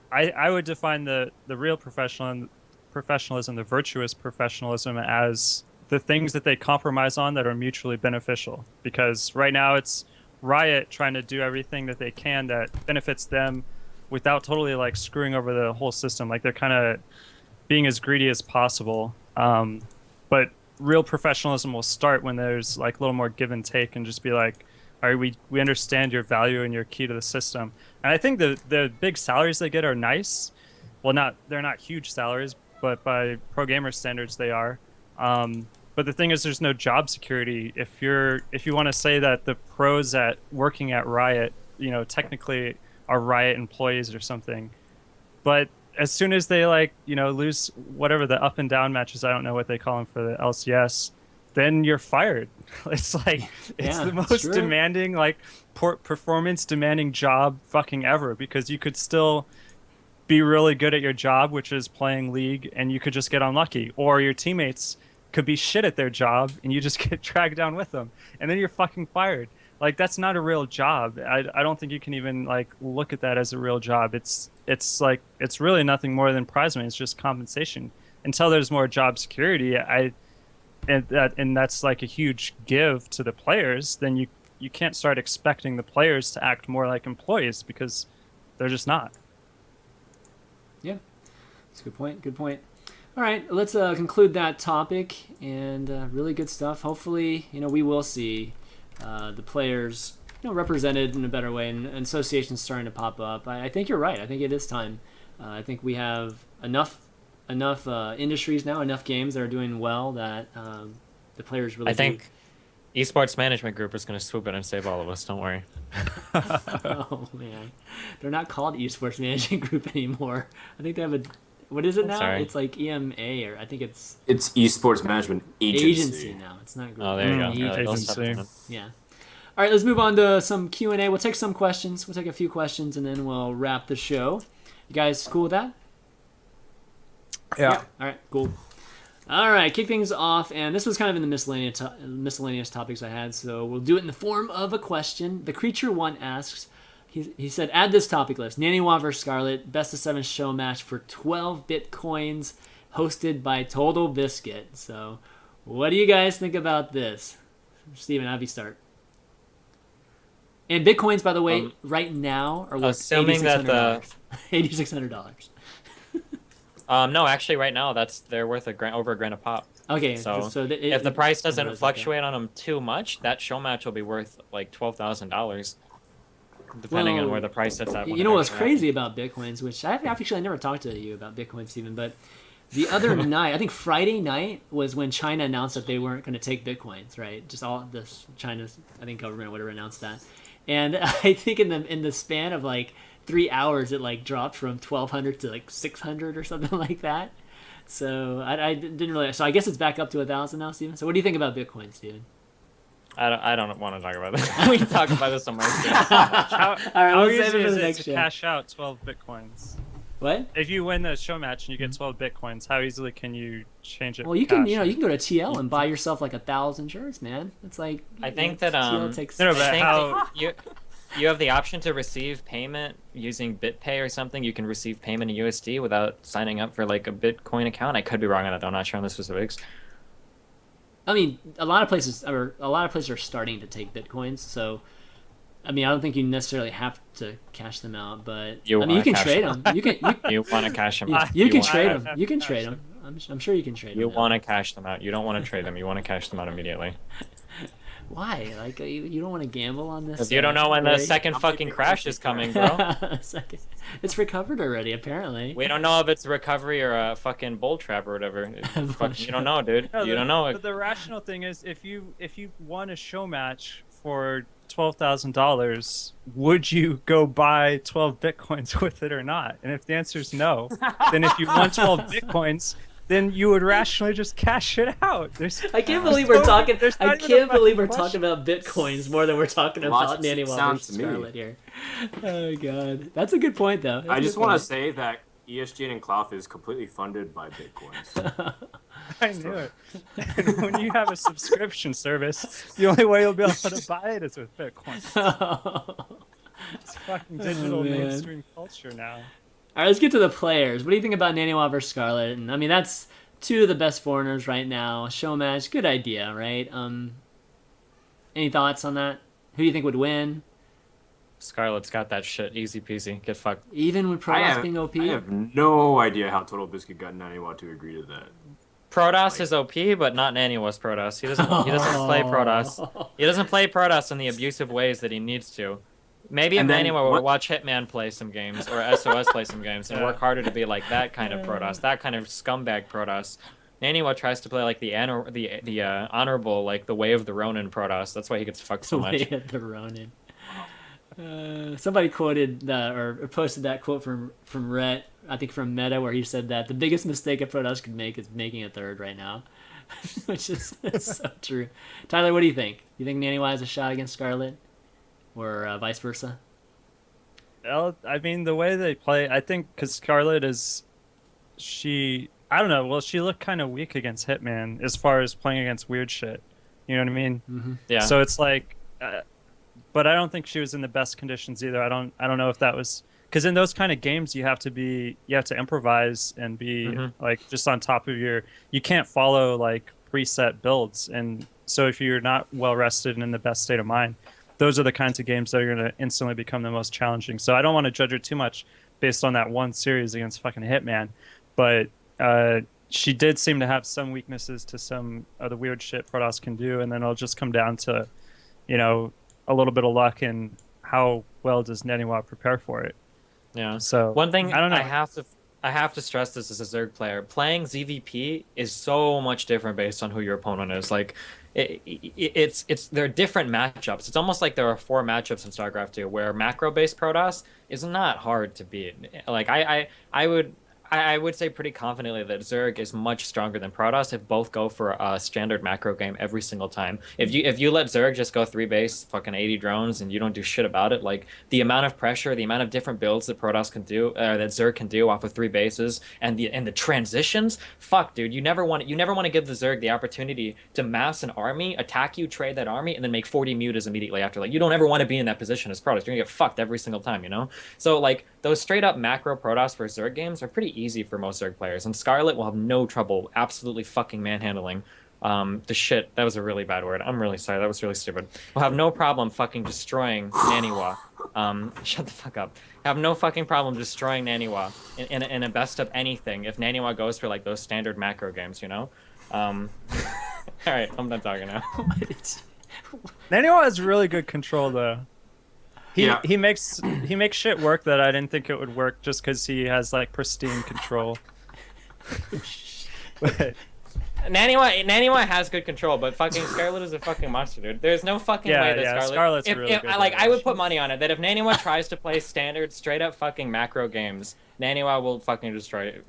I would define the real professionalism, the virtuous professionalism, as the things that they compromise on that are mutually beneficial. Because right now it's Riot trying to do everything that they can that benefits them without totally like screwing over the whole system. Like they're kind of being as greedy as possible. But real professionalism will start when there's like a little more give and take, and just be like, all right, we understand your value and you're key to the system. And I think the big salaries they get are nice. Well, they're not huge salaries, but by pro gamer standards they are. But the thing is, there's no job security. If you want to say that the pros at working at Riot, technically are Riot employees or something, but as soon as they lose whatever the up and down matches, I don't know what they call them for the LCS, then you're fired. It's like it's the most demanding, performance demanding job fucking ever, because you could still be really good at your job, which is playing League, and you could just get unlucky, or your teammates could be shit at their job and you just get dragged down with them, and then you're fucking fired. Like, that's not a real job. I don't think you can even look at that as a real job. It's really nothing more than prize money. It's just compensation. Until there's more job security, and that's like a huge give to the players, then you can't start expecting the players to act more like employees, because they're just not. Yeah, that's a good point. Good point. All right, let's conclude that topic, and really good stuff. Hopefully, we will see the players, represented in a better way, and associations starting to pop up. I think you're right. I think it is time. I think we have enough industries now, enough games that are doing well that the players really. I think Esports Management Group is going to swoop in and save all of us. Don't worry. Oh man, they're not called Esports Management Group anymore. I think they have a. What is it now? Sorry. It's like EMA, or I think it's Esports Management Agency. Now. It's not group. Oh, there you go. Agency. Yeah. All right, let's move on to some Q&A. We'll take some questions. We'll take a few questions, and then we'll wrap the show. You guys cool with that? Yeah. All right, cool. All right, kick things off, and this was kind of in the miscellaneous topics I had, so we'll do it in the form of a question. The Creature One asks, he said, add this topic list. NoNY vs. Scarlet, best of 7 show match for 12 Bitcoins, hosted by Total Biscuit. So, what do you guys think about this? Steven, have you start? And Bitcoins, by the way, right now are worth $8,600. $8,600. No, actually, right now they're worth over $1,000 a pop. Okay, so if the price doesn't fluctuate on them too much, that show match will be worth like $12,000, depending on where the price sits at. You know what's crazy about Bitcoins, which I never talked to you about Bitcoin, Steven, but the other night, I think Friday night, was when China announced that they weren't going to take Bitcoins, right? Just all this China's, I think, government or whatever announced that. And I think in the span of 3 hours, it dropped from 1,200 to 600 or something like that. So I didn't really. So I guess it's back up to 1,000 now, Steven. So what do you think about Bitcoin, Steven? I don't want to talk about this. We can talk about this on my stream. How easy is it to cash out 12 Bitcoins? What? If you win the show match and you get 12 Bitcoins, how easily can you change it? Well, you can you can go to TL and buy yourself 1,000 shirts, man. It's I think that TL takes. You have the option to receive payment using BitPay or something. You can receive payment in USD without signing up for a Bitcoin account. I could be wrong on that. I'm not sure on the specifics. I mean, a lot of places are starting to take Bitcoins. So, I mean, I don't think you necessarily have to cash them out, but you can trade them. You want to cash them out. You can trade them. You can trade them. I'm sure you can trade them. You want to cash them out. You don't want to trade them. You want to cash them out immediately. Why? You don't want to gamble on this? Because you don't know when the second fucking crash is coming, bro. It's recovered already, apparently. We don't know if it's a recovery or a fucking bull trap or whatever. You don't know, dude. You don't know. But the rational thing is, if you won a show match for $12,000, would you go buy 12 Bitcoins with it or not? And if the answer is no, then if you won 12 Bitcoins, then you would rationally just cash it out. I can't believe we're talking. I can't believe we're talking about Bitcoins more than we're talking about NoNY vs. Scarlet here. Oh god, that's a good point though. I just want to say that ESGN and Clauf is completely funded by Bitcoins. I knew it. And when you have a subscription service, the only way you'll be able to buy it is with Bitcoin. It's fucking digital mainstream culture now. All right, let's get to the players. What do you think about NoNY vs. Scarlet? And I mean, that's two of the best foreigners right now. Show match, good idea, right? Any thoughts on that? Who do you think would win? Scarlet's got that shit, easy peasy. Get fucked. Even with Protoss being OP? I have no idea how Total Biscuit got NoNY to agree to that. Protoss is OP, but not NoNY's Protoss. He doesn't play Protoss. He doesn't play Protoss in the abusive ways that he needs to. Maybe if NoNY would watch Hitman play some games or SOS play some games and work harder to be like that kind of Protoss, that kind of scumbag Protoss. NoNY tries to play like the honorable, like the way of the Ronin Protoss. That's why he gets fucked so much. The way of the Ronin. Somebody quoted or posted that quote from Riot, I think from Meta, where he said that the biggest mistake a Protoss could make is making a third right now, which is so true. Tyler, what do you think? You think NoNY has a shot against Scarlet, or vice versa? Well, I mean, the way they play, I think, because Scarlet I don't know. Well, she looked kind of weak against Hitman as far as playing against weird shit. You know what I mean? Mm-hmm. Yeah. So it's like, but I don't think she was in the best conditions either. I don't know if that was because in those kind of games you have to improvise and be like just on top of you can't follow like preset builds, and so if you're not well rested and in the best state of mind, those are the kinds of games that are going to instantly become the most challenging. So I don't want to judge her too much based on that one series against fucking Hitman, but she did seem to have some weaknesses to some of the weird shit Protoss can do, and then it'll just come down to, a little bit of luck and how well does NoNY prepare for it. Yeah. So one thing I don't know. I have to stress this as a Zerg player. Playing ZVP is so much different based on who your opponent is. Like, there are different matchups. It's almost like there are 4 matchups in StarCraft 2 where macro-based Protoss is not hard to beat. Like I would say pretty confidently that Zerg is much stronger than Protoss if both go for a standard macro game every single time. If you let Zerg just go 3 base, fucking 80 drones, and you don't do shit about it, like the amount of pressure, the amount of different builds that Protoss can do, that Zerg can do off of 3 bases, and the transitions, fuck, dude, you never want to give the Zerg the opportunity to mass an army, attack you, trade that army, and then make 40 mutas immediately after. Like, you don't ever want to be in that position as Protoss. You're gonna get fucked every single time, So like those straight up macro Protoss for Zerg games are pretty easy for most Zerg players, and Scarlet will have no trouble absolutely fucking manhandling the shit. That was a really bad word. I'm really sorry. That was really stupid. Will have no problem fucking destroying NoNY. Shut the fuck up. Have no fucking problem destroying NoNY in a best of anything if NoNY goes for like those standard macro games, All right, I'm done talking now. NoNY has really good control though. He makes shit work that I didn't think it would work just because he has like pristine control. But NoNY has good control, but fucking Scarlet is a fucking monster, dude. There's no fucking way that Scarlet's really good. I would put money on it that if NoNY tries to play standard, straight up fucking macro games, NoNY will fucking destroy,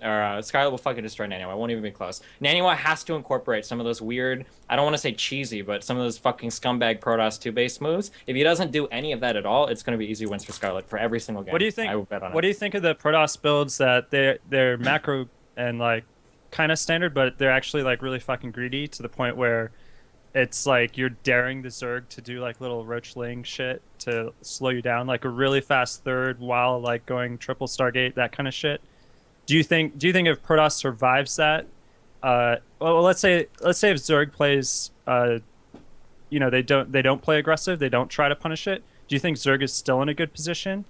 or Scarlet will fucking destroy NoNY. Won't even be close. NoNY has to incorporate some of those weird, I don't want to say cheesy, but some of those fucking scumbag Protoss 2-base moves. If he doesn't do any of that at all, it's going to be easy wins for Scarlet for every single game. What do you think? I will bet on what do you think of the Protoss builds that they're macro and like kind of standard, but they're actually like really fucking greedy to the point where it's like you're daring the Zerg to do like little roachling shit to slow you down, like a really fast third while like going triple Stargate, that kind of shit. Do you think if Protoss survives that, well, let's say if Zerg plays, they don't play aggressive, they don't try to punish it. Do you think Zerg is still in a good position?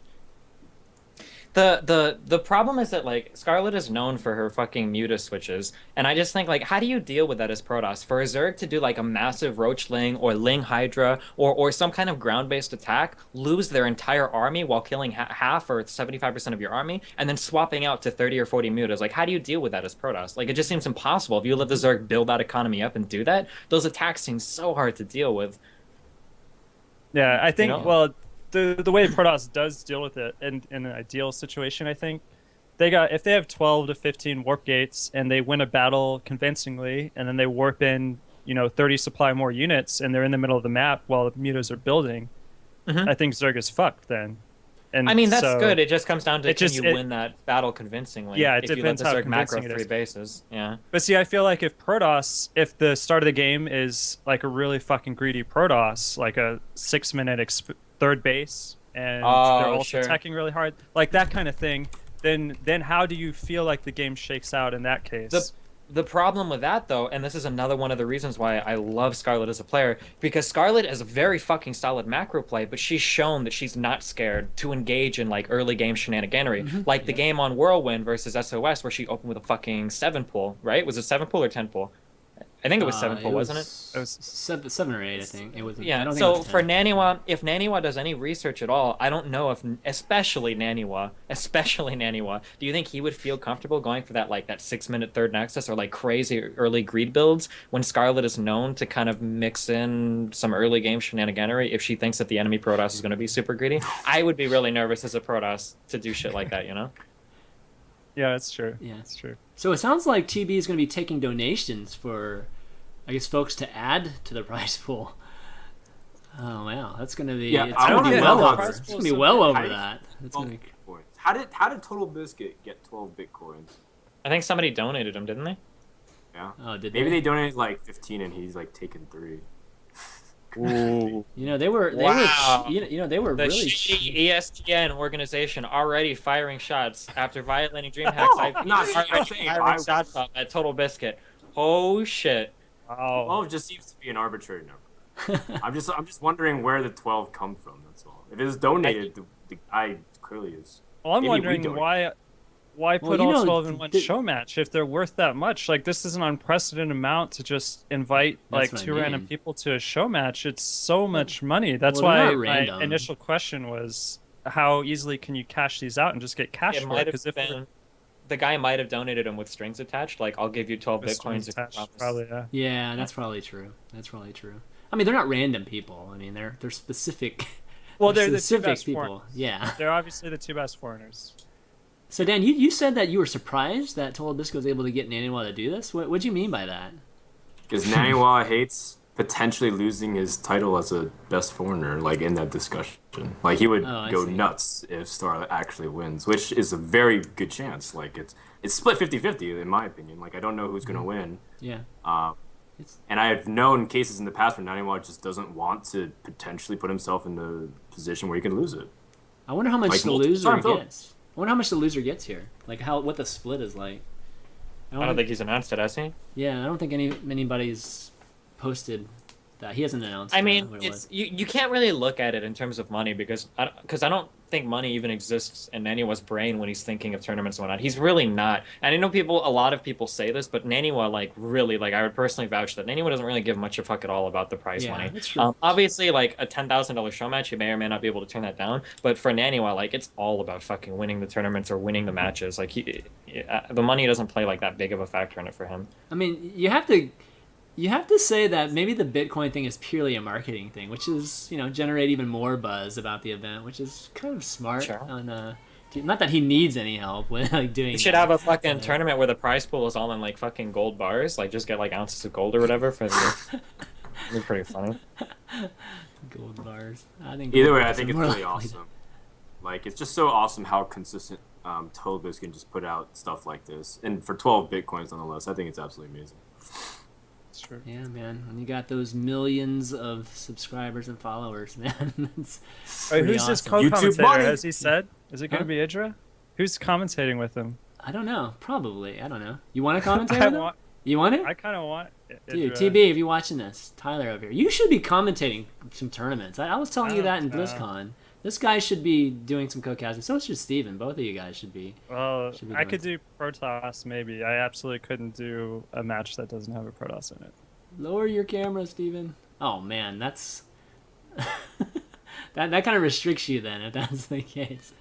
The problem is that like Scarlet is known for her fucking muta switches, and I just think like how do you deal with that as Protoss? For a Zerg to do like a massive Roach Ling or Ling Hydra or some kind of ground-based attack, lose their entire army while killing half or 75% of your army, and then swapping out to 30 or 40 mutas, like how do you deal with that as Protoss? Like it just seems impossible. If you let the Zerg build that economy up and do that, those attacks seem so hard to deal with. Yeah, I think well. The way Protoss does deal with it in an ideal situation, I think if they have 12 to 15 warp gates and they win a battle convincingly, and then they warp in 30 supply more units and they're in the middle of the map while the mutas are building, I think Zerg is fucked then. And I mean that's good. It just comes down to can you win that battle convincingly. Yeah, it depends how convincing it is. 3 bases. Yeah. But see, I feel like if the start of the game is like a really fucking greedy Protoss, like a 6-minute third base, and they're also attacking really hard, like that kind of thing, then how do you feel like the game shakes out in that case? The problem with that, though, and this is another one of the reasons why I love Scarlet as a player, because Scarlet is a very fucking solid macro play, but she's shown that she's not scared to engage in like early game shenaniganery, like the game on Whirlwind versus SOS, where she opened with a fucking 7-pull, right? Was it 7-pull or 10-pull? I think it was 7-pull, wasn't it? It was 7 or 8, I think. It was. Yeah. I don't think So it was for 10. NoNY, if NoNY does any research at all, I don't know if, especially NoNY, do you think he would feel comfortable going for that like that 6-minute third nexus or like crazy early greed builds when Scarlet is known to kind of mix in some early game shenaniganery if she thinks that the enemy Protoss is going to be super greedy? I would be really nervous as a Protoss to do shit like that, you know? Yeah, that's true. Yeah, that's true. So it sounds like TB is going to be taking donations for, I guess, folks to add to the prize pool. Oh wow, that's going to be. Yeah, it's I going to don't be know well how over. this It's going to be well over that. It's going to be. How did Total Biscuit get 12 bitcoins? I think somebody donated them, didn't they? Yeah. Oh, did Maybe they? they donated like 15 and he's like taken 3. Ooh. You know, they were Wow. you know, they were The really shitty ESGN organization already firing shots after violating DreamHack's IP. No, Already firing shots up at Total Biscuit. Oh shit. Wow. 12 just seems to be an arbitrary number. I'm just wondering where the 12 come from. That's all. If it was donated, the guy clearly is. Well, I'm Maybe we wondering donate. why put you all know, 12 in one show match if they're worth that much? Like, this is an unprecedented amount to just invite That's like what I 2 random mean. people to a show match. It's so much money. That's Well, they're why not my random. initial question was, how easily can you cash these out and just get cash It for it? might Because have if been the guy might have donated them with strings attached. Like, I'll give you 12 with strings bitcoins if you attached, promise. probably, yeah. Yeah, that's probably true. That's probably true. I mean, they're not random people. I mean, they're specific. Well, they're the 2 specific best people. foreigners. Yeah. They're obviously the 2 best foreigners. So Dan, you said that you were surprised that Total Biscuit was able to get NoNY to do this. What do you mean by that? Because NoNY hates potentially losing his title as a best foreigner, like in that discussion. Like he would I go see. nuts if Starlight actually wins, which is a very good chance. Like it's split 50-50 in my opinion. Like I don't know who's gonna win. Yeah. And I have known cases in the past where NoNY just doesn't want to potentially put himself in the position where he can lose it. I wonder how much Like the multiple loser times over. gets. I wonder how much the loser gets here. Like what the split is like. I don't think he's announced it, has he? Yeah, I don't think anybody's posted that. He hasn't announced. I mean, what it was. it's you can't really look at it in terms of money because I don't think money even exists in NoNY's brain when he's thinking of tournaments and whatnot. He's really not. And I know a lot of people say this, but NoNY, like, really, like, I would personally vouch that NoNY doesn't really give much a fuck at all about the prize money. That's true. Obviously, like, a $10,000 show match, you may or may not be able to turn that down. But for NoNY, like, it's all about fucking winning the tournaments or winning the matches. Like, the money doesn't play, like, that big of a factor in it for him. I mean, you have to say that maybe the Bitcoin thing is purely a marketing thing, which is, generate even more buzz about the event, which is kind of smart. Sure. Not that he needs any help with like doing. You should have a fucking tournament where the prize pool is all in like fucking gold bars, like just get like ounces of gold or whatever for the. It'd be pretty funny. Gold bars. I think. Either gold way, I bars think are it's more really likely. awesome. Like it's just so awesome how consistent Total Biscuit can just put out stuff like this, and for 12 bitcoins nonetheless, I think it's absolutely amazing. Sure. Yeah, man. When you got those millions of subscribers and followers, man, that's pretty Who's his awesome. co-commentator? money. Has he said? Is it going to Huh? be Idra? Who's commentating with him? I don't know. Probably. I don't know. You want to commentate I with him? want. You want it? I kind of want. Dude, Idra. TB, if you're watching this, Tyler over here, you should be commentating some tournaments. I was telling you that in don't know. BlizzCon. This guy should be doing some co-casting. So should Steven. Both of you guys should be. Well, Should be I doing could do Protoss maybe. I absolutely couldn't do a match that doesn't have a Protoss in it. Lower your camera, Steven. Oh, man, that's... that kind of restricts you then, if that's the case.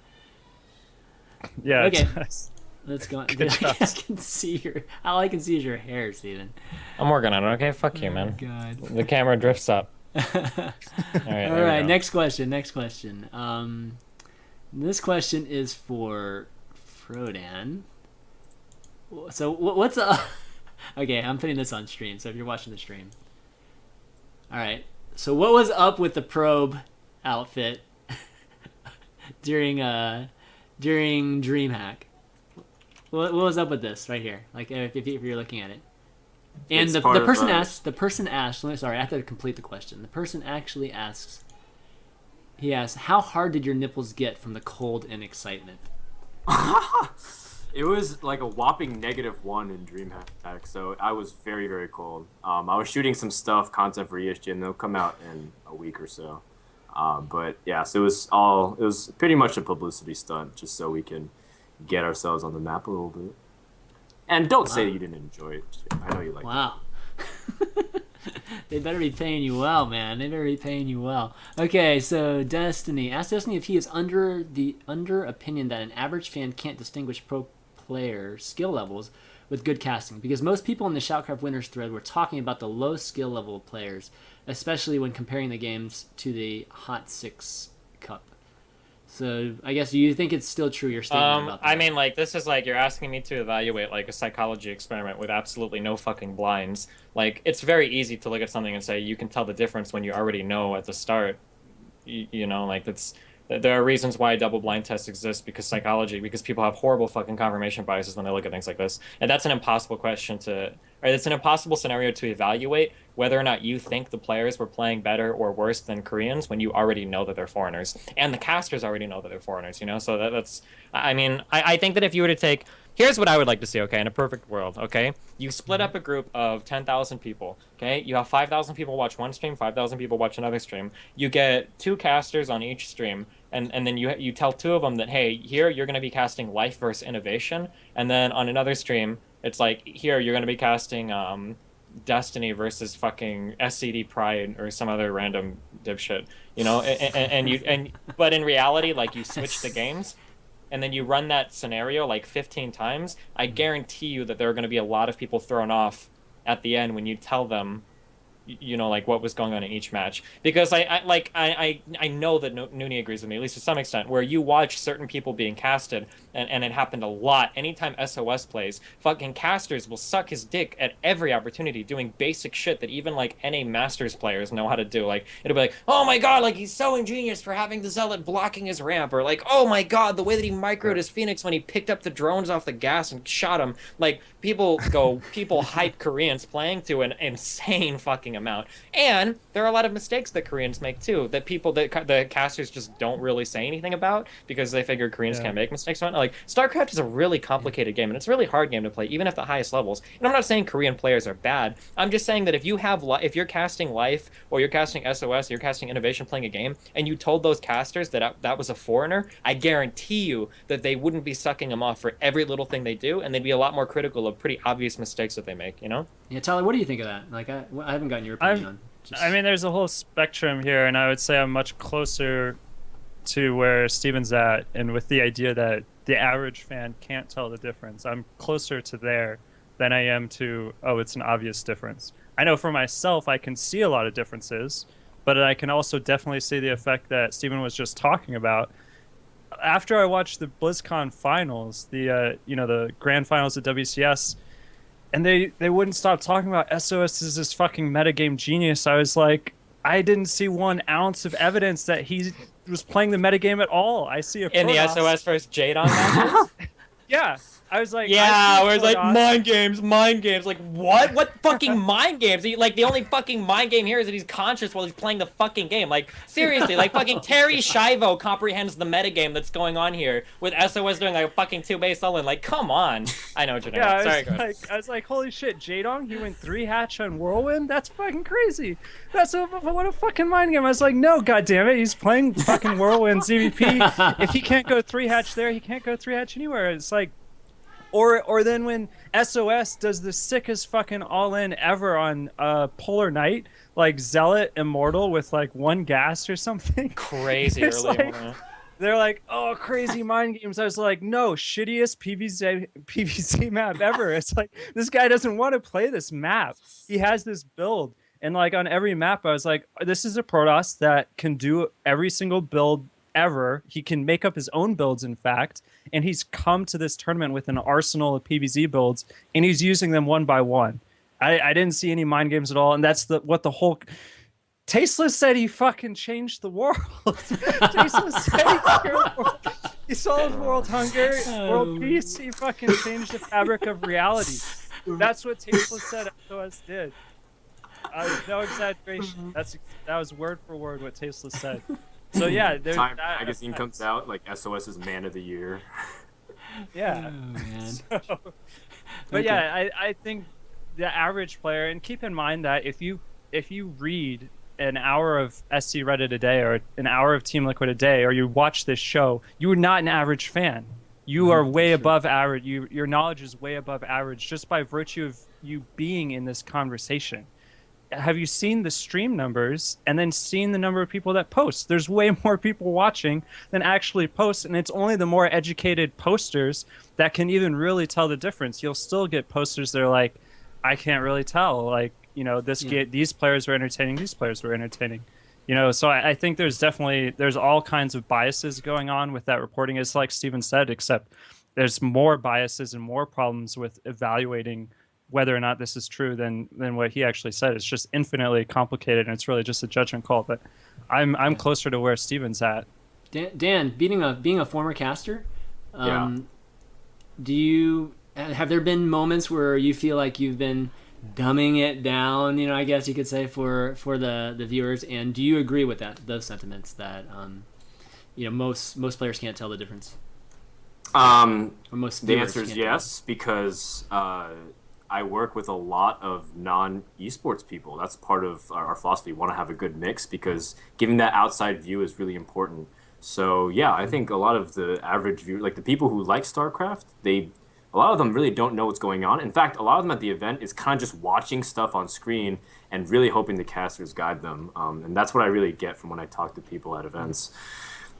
Yeah. Okay. it does. Let's go on. Good Dude, I job. can see all I can see is your hair, Steven. I'm working on it. Okay, fuck you, man. God. The camera drifts up. All right. All right, next question. This question is for Frodan. So what's up? Okay, I'm putting this on stream, so if you're watching the stream. All right. So what was up with the probe outfit during DreamHack? What was up with this right here? Like if you're looking at it. And It's the part of, person asked. Sorry, I have to complete the question. The person actually asks. He asks, "How hard did your nipples get from the cold and excitement?" It was like a whopping -1 in DreamHack, so I was very, very cold. I was shooting some content for ESGN. They'll come out in a week or so. But yeah, so it was pretty much a publicity stunt, just so we can get ourselves on the map a little bit. And don't say you didn't enjoy it. I know you like it. Wow. They better be paying you well, man. They better be paying you well. Okay, so Destiny. Ask Destiny if he is under opinion that an average fan can't distinguish pro player skill levels with good casting, because most people in the Shoutcraft winners thread were talking about the low skill level of players, especially when comparing the games to the Hot 6 Cup. So I guess, do you think it's still true, your statement about that? I mean, like, this is like you're asking me to evaluate like a psychology experiment with absolutely no fucking blinds. Like, it's very easy to look at something and say you can tell the difference when you already know at the start. You know, like, there are reasons why double blind tests exist, because people have horrible fucking confirmation biases when they look at things like this. And that's an impossible it's an impossible scenario to evaluate whether or not you think the players were playing better or worse than Koreans when you already know that they're foreigners. And the casters already know that they're foreigners, you know? So that's, I mean, I think that if you were to take, here's what I would like to see, okay, in a perfect world, okay? You split up a group of 10,000 people, okay? You have 5,000 people watch one stream, 5,000 people watch another stream. You get 2 casters on each stream, and then you tell 2 of them that, hey, here you're going to be casting life versus innovation, and then on another stream, it's like, here you're going to be casting Destiny versus fucking SCD Pride or some other random dipshit, you know? But in reality, like, you switch the games, and then you run that scenario like 15 times, I guarantee you that there are going to be a lot of people thrown off at the end when you tell them, you know, like, what was going on in each match. Because I know that NoNY agrees with me, at least to some extent, where you watch certain people being casted, and it happened a lot. Anytime SOS plays, fucking casters will suck his dick at every opportunity, doing basic shit that even, like, NA Masters players know how to do. Like, it'll be like, oh my god, like, he's so ingenious for having the Zealot blocking his ramp, or like, oh my god, the way that he microed his Phoenix when he picked up the drones off the gas and shot him. Like, people hype Koreans playing to an insane fucking amount. And there are a lot of mistakes that Koreans make too, that the casters just don't really say anything about, because they figure Koreans can't make mistakes on it. Like, StarCraft is a really complicated game, and it's a really hard game to play, even at the highest levels. And I'm not saying Korean players are bad. I'm just saying that if you're casting Life, or you're casting SOS, or you're casting Innovation playing a game, and you told those casters that was a foreigner, I guarantee you that they wouldn't be sucking them off for every little thing they do, and they'd be a lot more critical of pretty obvious mistakes that they make, you know? Yeah, Tyler, what do you think of that? Like, I haven't gotten your opinion on. I mean, there's a whole spectrum here, and I would say I'm much closer to where Steven's at, and with the idea that the average fan can't tell the difference. I'm closer to there than I am to, oh, it's an obvious difference. I know for myself, I can see a lot of differences, but I can also definitely see the effect that Steven was just talking about. After I watched the BlizzCon finals, the grand finals at WCS, and they wouldn't stop talking about SOS is this fucking metagame genius, I was like, I didn't see 1 ounce of evidence that he was playing the metagame at all. I see a in the SOS versus Jadon matches. Yeah, I was like, yeah, where it's like mind games. Like, what fucking mind games? Like, the only fucking mind game here is that he's conscious while he's playing the fucking game. Like, seriously, like, fucking Terry Schiavo comprehends the metagame that's going on here with SOS doing like a fucking 2-base sullen. Like, come on. I know what you're doing. Yeah, Sorry, I was like, holy shit, Jadong, he went 3 hatch on Whirlwind? That's fucking crazy. What a fucking mind game. I was like, no, goddammit, he's playing fucking Whirlwind ZVP. If he can't go 3 hatch there, he can't go 3 hatch anywhere. It's like, or then when SOS does the sickest fucking all-in ever on Polar Knight, like Zealot Immortal with like 1 gas or something. Crazy early. Like, they're like, oh, crazy mind games. I was like, no, shittiest PvZ map ever. It's like, this guy doesn't want to play this map. He has this build. And like on every map, I was like, this is a Protoss that can do every single build ever. He can make up his own builds, in fact, and he's come to this tournament with an arsenal of PvZ builds, and he's using them one by one. I didn't see any mind games at all, and that's what the whole... Tasteless said he fucking changed the world. Tasteless said he cured the world. He solved world hunger, world peace. He fucking changed the fabric of reality. That's what Tasteless said SOS did. No exaggeration. That was word for word what Tasteless said. So yeah, Time magazine comes out like SOS is Man of the Year. Yeah. Oh, man. But Okay. yeah, I think the average player, and keep in mind that if you read an hour of SC Reddit a day or an hour of Team Liquid a day, or you watch this show, you are not an average fan. You are way above average. Your knowledge is way above average just by virtue of you being in this conversation. Have you seen the stream numbers and then seen the number of people that post? There's way more people watching than actually post, and it's only the more educated posters that can even really tell the difference. You'll still get posters that are like, I can't really tell. Like, you know, these players were entertaining, these players were entertaining. You know, so I think there's all kinds of biases going on with that reporting. It's like Steven said, except there's more biases and more problems with evaluating whether or not this is true than what he actually said. It's just infinitely complicated, and it's really just a judgment call. But I'm closer to where Steven's at. Dan, being a former caster, have there been moments where you feel like you've been dumbing it down, you know, I guess you could say, for the viewers? And do you agree with those sentiments that you know, most players can't tell the difference? The answer is yes, because I work with a lot of non-esports people. That's part of our philosophy. We want to have a good mix because giving that outside view is really important. So yeah, I think a lot of the average viewer, like the people who like StarCraft, a lot of them really don't know what's going on. In fact, a lot of them at the event is kind of just watching stuff on screen and really hoping the casters guide them. And that's what I really get from when I talk to people at events.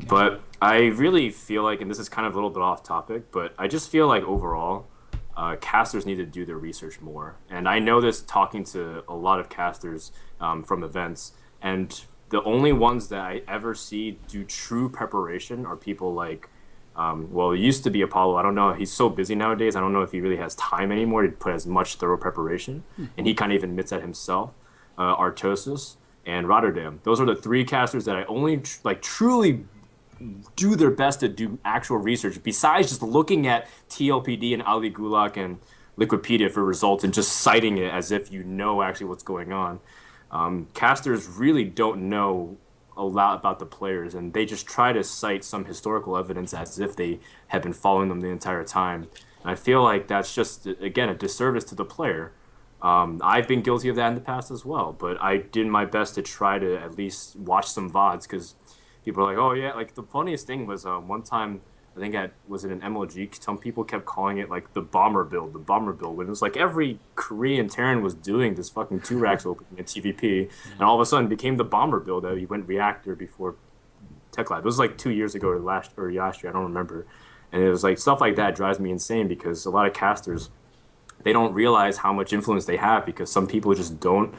But I really feel like, and this is kind of a little bit off topic, but I just feel like overall, casters need to do their research more. And I know this talking to a lot of casters from events, and the only ones that I ever see do true preparation are people like, well, it used to be Apollo. I don't know. He's so busy nowadays. I don't know if he really has time anymore to put as much thorough preparation. And he kind of even admits that himself. Artosis and Rotterdam. Those are the three casters that I only truly do their best to do actual research, besides just looking at TLPD and Ali Gulak and Liquipedia for results and just citing it as if you know actually what's going on. Casters really don't know a lot about the players, and they just try to cite some historical evidence as if they have been following them the entire time. And I feel like that's just, again, a disservice to the player. I've been guilty of that in the past as well, but I did my best to try to at least watch some VODs, because people are like, oh yeah, like the funniest thing was one time, I think was it an MLG, some people kept calling it like the bomber build, when it was like every Korean Terran was doing this fucking 2 racks opening at TVP, and all of a sudden became the bomber build that he went reactor before Tech Lab. It was like 2 years ago or last year, I don't remember. And it was like stuff like that drives me insane, because a lot of casters, they don't realize how much influence they have, because some people just don't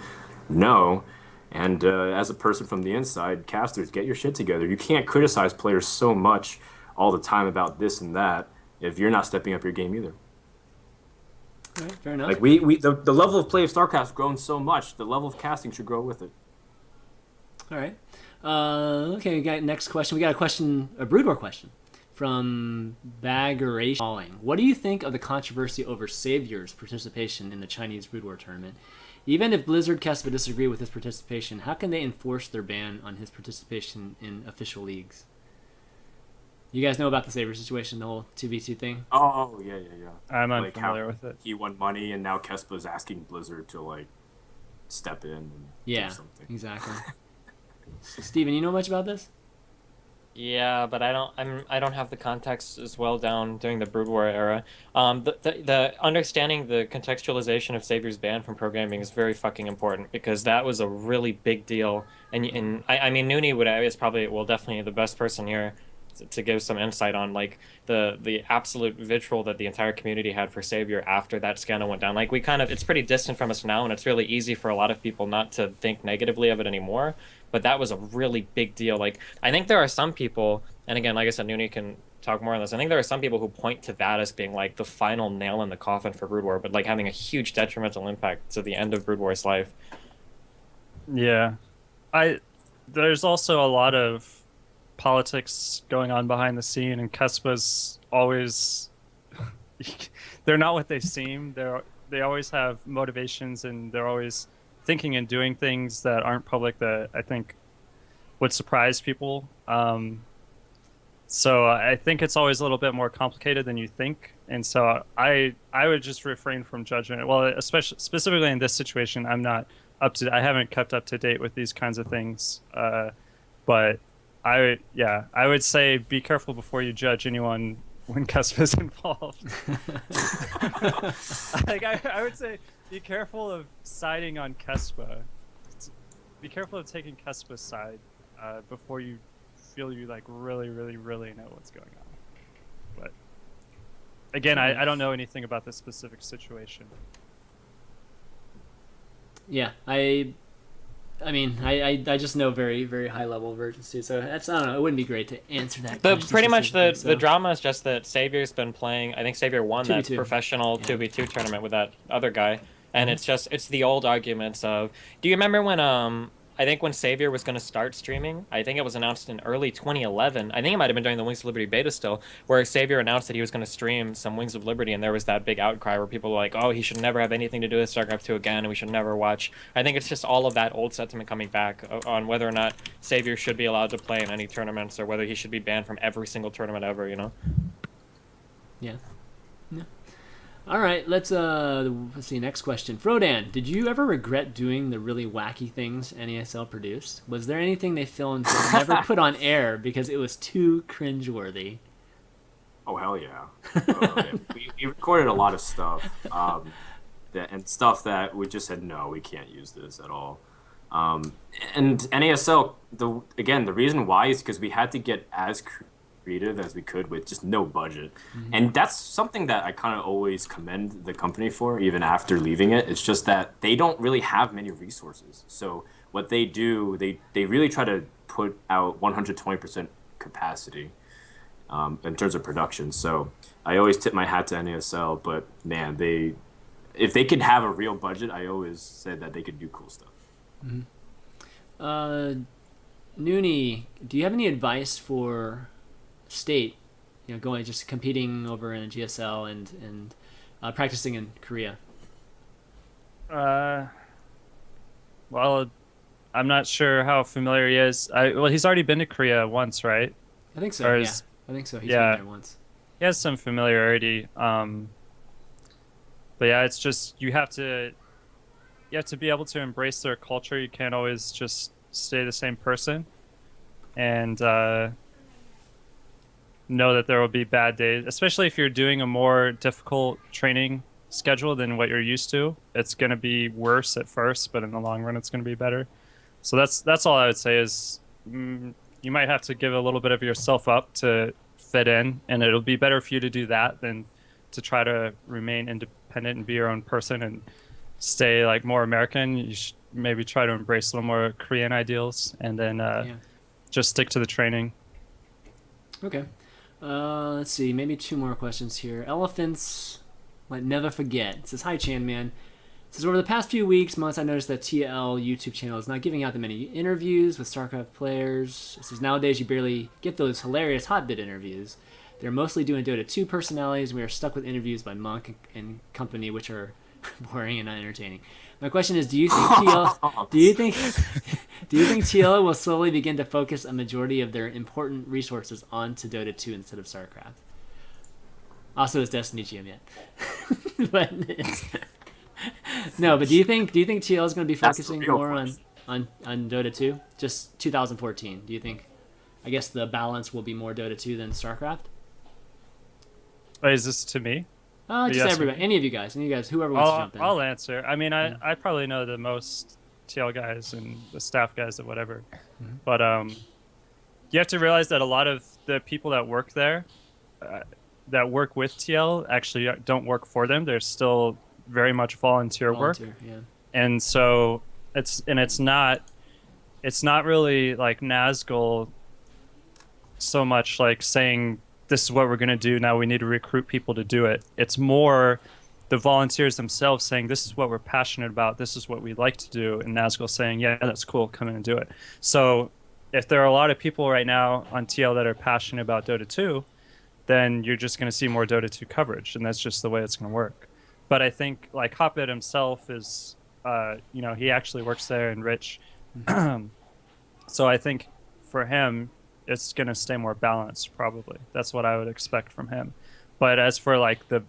know. And as a person from the inside, casters, get your shit together. You can't criticize players so much all the time about this and that if you're not stepping up your game either. All right, fair enough. Like the level of play of StarCraft has grown so much, the level of casting should grow with it. All right. Okay, we got next question. We got a Brood War question from Baggeration. What do you think of the controversy over Savior's participation in the Chinese Brood War tournament? Even if Blizzard Kespa disagree with his participation, how can they enforce their ban on his participation in official leagues? You guys know about the Saber situation, the whole 2v2 thing? Oh, yeah. I'm unfamiliar with it. He won money, and now Kespa's asking Blizzard to, like, step in and do something. Exactly. Steven, you know much about this? Yeah, but I don't have the context as well down during the Brood War era. The understanding the contextualization of Savior's ban from programming is very fucking important, because that was a really big deal. And I mean, NoNY is probably, well, definitely the best person here to give some insight on like the absolute vitriol that the entire community had for Savior after that scandal went down. Like it's pretty distant from us now, and it's really easy for a lot of people not to think negatively of it anymore. But that was a really big deal. Like, I think there are some people, and again, like I said, NoNY can talk more on this. I think there are some people who point to that as being like the final nail in the coffin for Brood War, but like having a huge detrimental impact to the end of Brood War's life. Yeah. There's also a lot of politics going on behind the scene, and Kespa's always they're not what they seem. They always have motivations, and they're always thinking and doing things that aren't public that I think would surprise people. So I think it's always a little bit more complicated than you think, and so I would just refrain from judgment. Well, especially specifically in this situation, I haven't kept up to date with these kinds of things, but I would say be careful before you judge anyone when Kespa's involved. Like I would say be careful of siding on Kespa. Be careful of taking Kespa's side before you feel you like really know what's going on. But again, I don't know anything about this specific situation. Yeah, I mean, I just know very, very high level versions too. So that's, I don't know. It wouldn't be great to answer that. But pretty much the drama is just that Savior's been playing. I think Savior won 2v2. that professional 2v2 tournament with that other guy, and it's the old arguments of. Do you remember when I think when Savior was going to start streaming, I think it was announced in early 2011. I think it might have been during the Wings of Liberty beta still, where Savior announced that he was going to stream some Wings of Liberty, and there was that big outcry where people were like, oh, he should never have anything to do with StarCraft 2 again, and we should never watch. I think it's just all of that old sentiment coming back on whether or not Savior should be allowed to play in any tournaments, or whether he should be banned from every single tournament ever, you know? Yeah. All right, let's see. Next question, Frodan. Did you ever regret doing the really wacky things NESL produced? Was there anything they filmed but never put on air because it was too cringeworthy? Oh hell yeah! We recorded a lot of stuff, and stuff that we just said no, we can't use this at all. And NASL, the reason why is because we had to get as creative as we could with just no budget. And that's something that I kind of always commend the company for, even after leaving it. It's just that they don't really have many resources. So what they do, they really try to put out 120% capacity in terms of production. So I always tip my hat to NASL, but man, if they could have a real budget, I always said that they could do cool stuff. NoNY, do you have any advice for State, going just competing over in GSL and practicing in Korea? Well, I'm not sure how familiar he is. He's already been to Korea once, right? I think so. Yeah, I think so. He's been there once. He has some familiarity. But yeah, it's just you have to be able to embrace their culture. You can't always just stay the same person, and know that there will be bad days, especially if you're doing a more difficult training schedule than what you're used to. It's going to be worse at first, but in the long run, it's going to be better. So that's all I would say is you might have to give a little bit of yourself up to fit in, and it'll be better for you to do that than to try to remain independent and be your own person and stay like more American. You should maybe try to embrace a little more Korean ideals, and then just stick to the training. Okay. Let's see, maybe two more questions here. Elephants Might Never Forget. It says, hi, ChanMan. It says, over the past few weeks, months, I noticed that TL YouTube channel is not giving out that many interviews with StarCraft players. It says, nowadays, you barely get those hilarious Hotbit interviews. They're mostly doing Dota 2 personalities, and we are stuck with interviews by Monk and company, which are boring and unentertaining. My question is, do you think TL will slowly begin to focus a majority of their important resources onto Dota 2 instead of StarCraft? Also, is Destiny GM yet? But no. But do you think TL is going to be focusing more on Dota 2? Just 2014. Do you think? I guess the balance will be more Dota 2 than StarCraft. Wait, is this to me? Just everybody. Any of you guys, whoever wants to jump in. I'll answer. I mean, I probably know the most TL guys and the staff guys or whatever. But you have to realize that a lot of the people that work there, that work with TL, actually don't work for them. They're still very much volunteer work. Yeah. And so it's not really like Nazgul so much like saying, this is what we're going to do. Now we need to recruit people to do it. It's more the volunteers themselves saying, this is what we're passionate about. This is what we like to do. And Nazgul saying, yeah, that's cool. Come in and do it. So if there are a lot of people right now on TL that are passionate about Dota 2, then you're just going to see more Dota 2 coverage. And that's just the way it's going to work. But I think like Hotbit himself is, he actually works there and Rich. So I think for him, it's going to stay more balanced. Probably that's what I would expect from him. But as for like the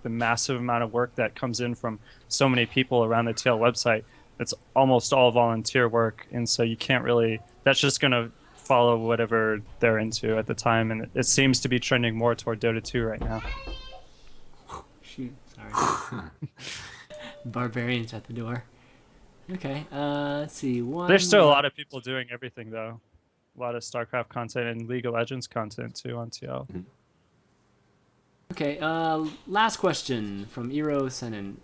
massive amount of work that comes in from so many people around the TL website, it's almost all volunteer work, and so you can't really. That's just going to follow whatever they're into at the time, and it seems to be trending more toward Dota 2 right now. Shoot, sorry. Barbarians at the door. Okay, let's see. There's still a lot of people doing everything though. A lot of StarCraft content and League of Legends content too on TL. Okay, last question from Iro Senin.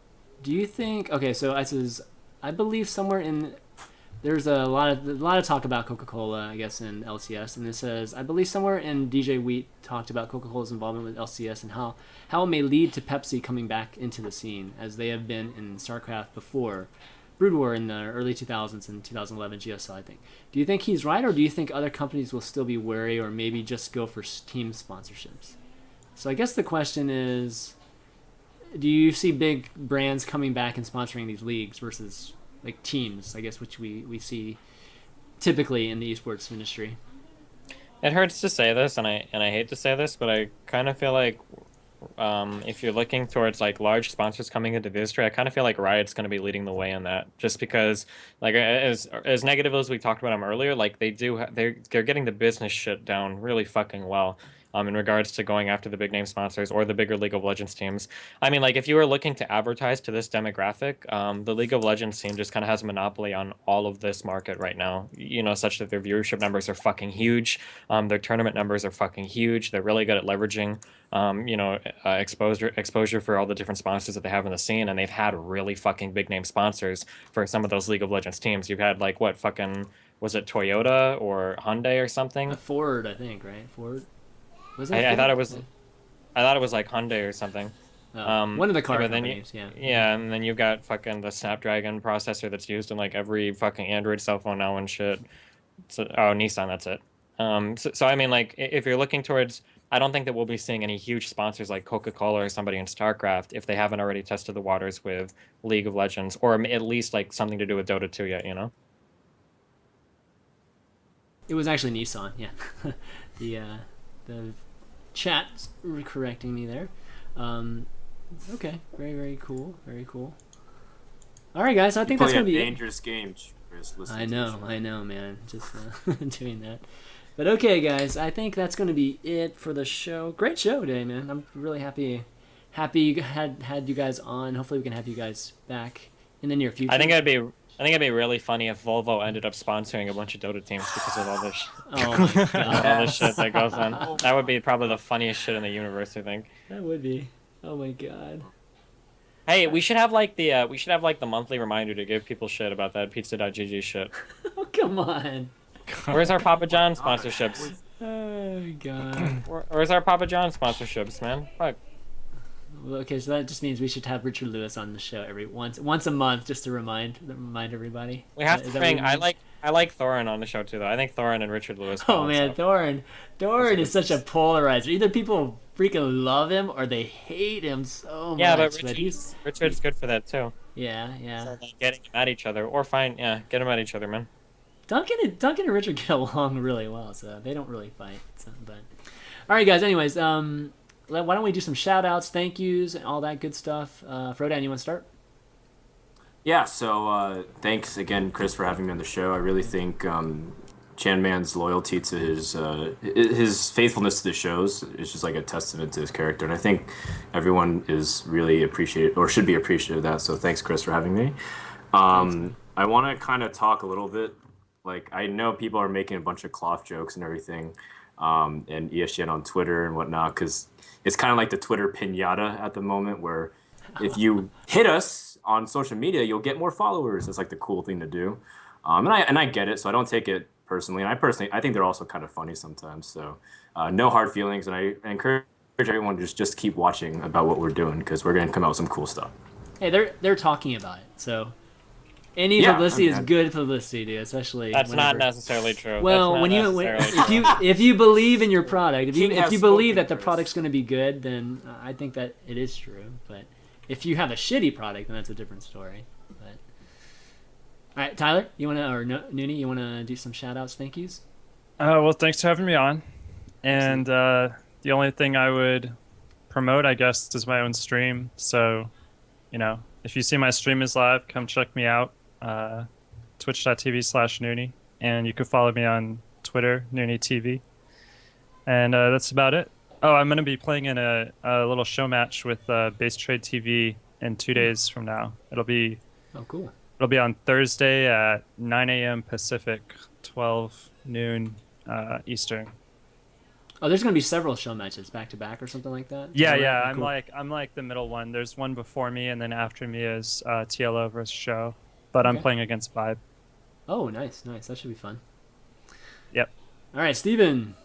Do you think? Okay, so it says, I believe somewhere in there's a lot of talk about Coca-Cola, I guess, in LCS, and it says, I believe somewhere in DJ Wheat talked about Coca-Cola's involvement with LCS and how it may lead to Pepsi coming back into the scene as they have been in StarCraft before Brood War in the early 2000s and 2011 GSL, I think. Do you think he's right, or do you think other companies will still be wary or maybe just go for team sponsorships? So I guess the question is, do you see big brands coming back and sponsoring these leagues versus like teams, I guess, which we see typically in the esports industry? It hurts to say this, and I hate to say this, but I kind of feel like if you're looking towards like large sponsors coming into the industry, I kind of feel like Riot's going to be leading the way in that, just because like as negative as we talked about them earlier, like they're getting the business shit down really fucking well. In regards to going after the big name sponsors or the bigger League of Legends teams. I mean, like if you were looking to advertise to this demographic, the League of Legends team just kind of has a monopoly on all of this market right now, you know, such that their viewership numbers are fucking huge. Their tournament numbers are fucking huge. They're really good at leveraging, exposure for all the different sponsors that they have in the scene. And they've had really fucking big name sponsors for some of those League of Legends teams. You've had like what fucking, was it Toyota or Hyundai or something? Ford, I think, right? Ford. I thought it was like Hyundai or something. One of the car companies, Yeah, and then you've got fucking the Snapdragon processor that's used in like every fucking Android cell phone now and shit. So, Nissan, that's it. So I mean, like if you're looking towards, I don't think that we'll be seeing any huge sponsors like Coca-Cola or somebody in StarCraft if they haven't already tested the waters with League of Legends, or at least like something to do with Dota 2 yet, you know? It was actually Nissan, yeah. The chat's correcting me there. Okay, very, very cool, very cool. All right, guys, I think that's gonna be dangerous game, Chris. I know, man. Just doing that. But okay, guys, I think that's gonna be it for the show. Great show today, man. I'm really happy you had you guys on. Hopefully, we can have you guys back in the near future. I think it'd be really funny if Volvo ended up sponsoring a bunch of Dota teams because of all this. Oh my God. All this shit that goes on. That would be probably the funniest shit in the universe, I think. That would be. Oh my God. Hey, we should have like the monthly reminder to give people shit about that Pizza.gg shit. Oh, come on. Where's our Papa John sponsorships? Oh God. Where's our Papa John sponsorships, man? Fuck. Okay, so that just means we should have Richard Lewis on the show once a month, just to remind everybody. We have to bring. I like Thorin on the show too, though. I think Thorin and Richard Lewis. Oh man, Thorin is such a polarizer. Either people freaking love him or they hate him so much. Yeah, but Richard's good for that too. Yeah. So getting them at each other, or get them at each other, man. Duncan and Richard get along really well, so they don't really fight. But all right, guys. Anyways, why don't we do some shout-outs, thank yous, and all that good stuff. Frodan, you want to start? Yeah, so thanks again, Chris, for having me on the show. I really think ChanMan's loyalty to his faithfulness to the shows is just like a testament to his character. And I think everyone is really appreciative, or should be appreciative of that. So thanks, Chris, for having me. I want to kind of talk a little bit. Like, I know people are making a bunch of Clauf jokes and everything, and ESGN on Twitter and whatnot, because it's kind of like the Twitter pinata at the moment, where if you hit us on social media, you'll get more followers. It's like the cool thing to do. And I get it, so I don't take it personally. And I think they're also kind of funny sometimes. So no hard feelings. And I encourage everyone to just keep watching about what we're doing, because we're going to come out with some cool stuff. Hey, they're talking about it, so any publicity is good publicity, dude. Especially that's not necessarily true. Well, if you believe in your product, if you believe that the product's going to be good, then I think that it is true. But if you have a shitty product, then that's a different story. But all right, Tyler, you want to, or NoNY, you want to do some shout outs, thank yous? Well, thanks for having me on. And the only thing I would promote, I guess, is my own stream. So, if you see my stream is live, come check me out. Twitch.tv/NoNY. And you can follow me on Twitter, NoNY TV. And that's about it. Oh, I'm going to be playing in a little show match with Base Trade TV in 2 days from now. It'll be cool. It'll be on Thursday at 9 a.m. Pacific, 12 noon Eastern. Oh, there's going to be several show matches back to back or something like that? Yeah. Cool. I'm like the middle one. There's one before me, and then after me is TLO versus Show. But I'm playing against Vibe. Oh, nice. That should be fun. Yep. All right, Steven.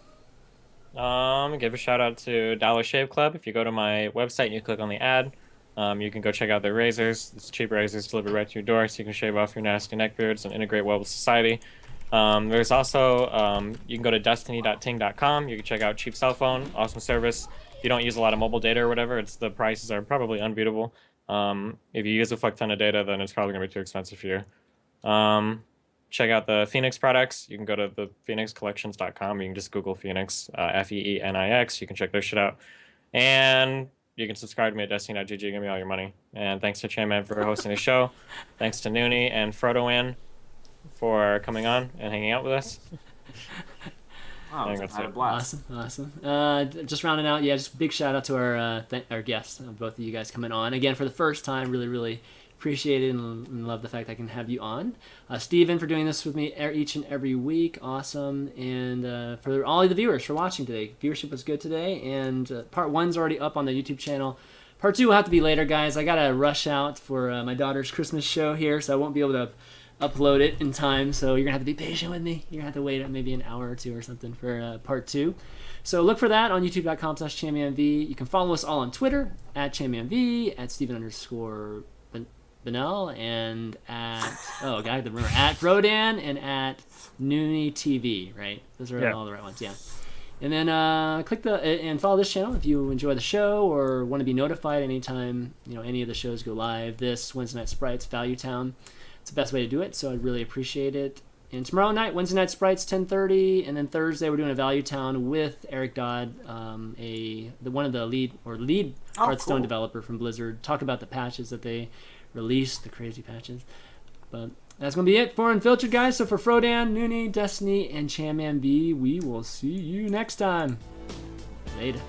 Give a shout out to Dollar Shave Club. If you go to my website and you click on the ad, you can go check out their razors. It's cheap razors delivered right to your door, so you can shave off your nasty neck beards and integrate well with society. There's also, you can go to destiny.ting.com. You can check out cheap cell phone, awesome service. If you don't use a lot of mobile data or whatever, the prices are probably unbeatable. If you use a fuck ton of data, then it's probably going to be too expensive for you. Check out the Phoenix products. You can go to the phoenixcollections.com. You can just Google Phoenix, Feenix. You can check their shit out. And you can subscribe to me at Destiny.gg. Give me all your money. And thanks to ChanManV for hosting the show. Thanks to NoNY and Frodan for coming on and hanging out with us. Oh, I had a blast. Awesome. Just rounding out, just big shout out to our guests, both of you guys coming on again for the first time. Really appreciate it and love the fact I can have you on. Steven for doing this with me each and every week. Awesome. And for all of the viewers for watching today. Viewership was good today. And part 1's already up on the YouTube channel. Part 2 will have to be later, guys. I got to rush out for my daughter's Christmas show here, so I won't be able to upload it in time. So you're going to have to be patient with me. You're going to have to wait maybe an hour or two or something for part 2. So look for that on youtube.com/ChanManV. You can follow us all on Twitter at ChanManV, at Steven_Benell, and at at Frodan and at NoNY TV, right? Those are all the right ones, yeah. And then click and follow this channel if you enjoy the show or want to be notified anytime any of the shows go live. This Wednesday Night Sprites, Value Town, it's the best way to do it, so I'd really appreciate it. And tomorrow night, Wednesday Night Sprites, 10:30, and then Thursday we're doing a Value Town with Eric Dodd, one of the lead Hearthstone developer from Blizzard. Talk about the patches that they released, the crazy patches. But that's going to be it for Unfiltered, guys. So for Frodan, NoNY, Destiny, and ChanManV, we will see you next time. Later.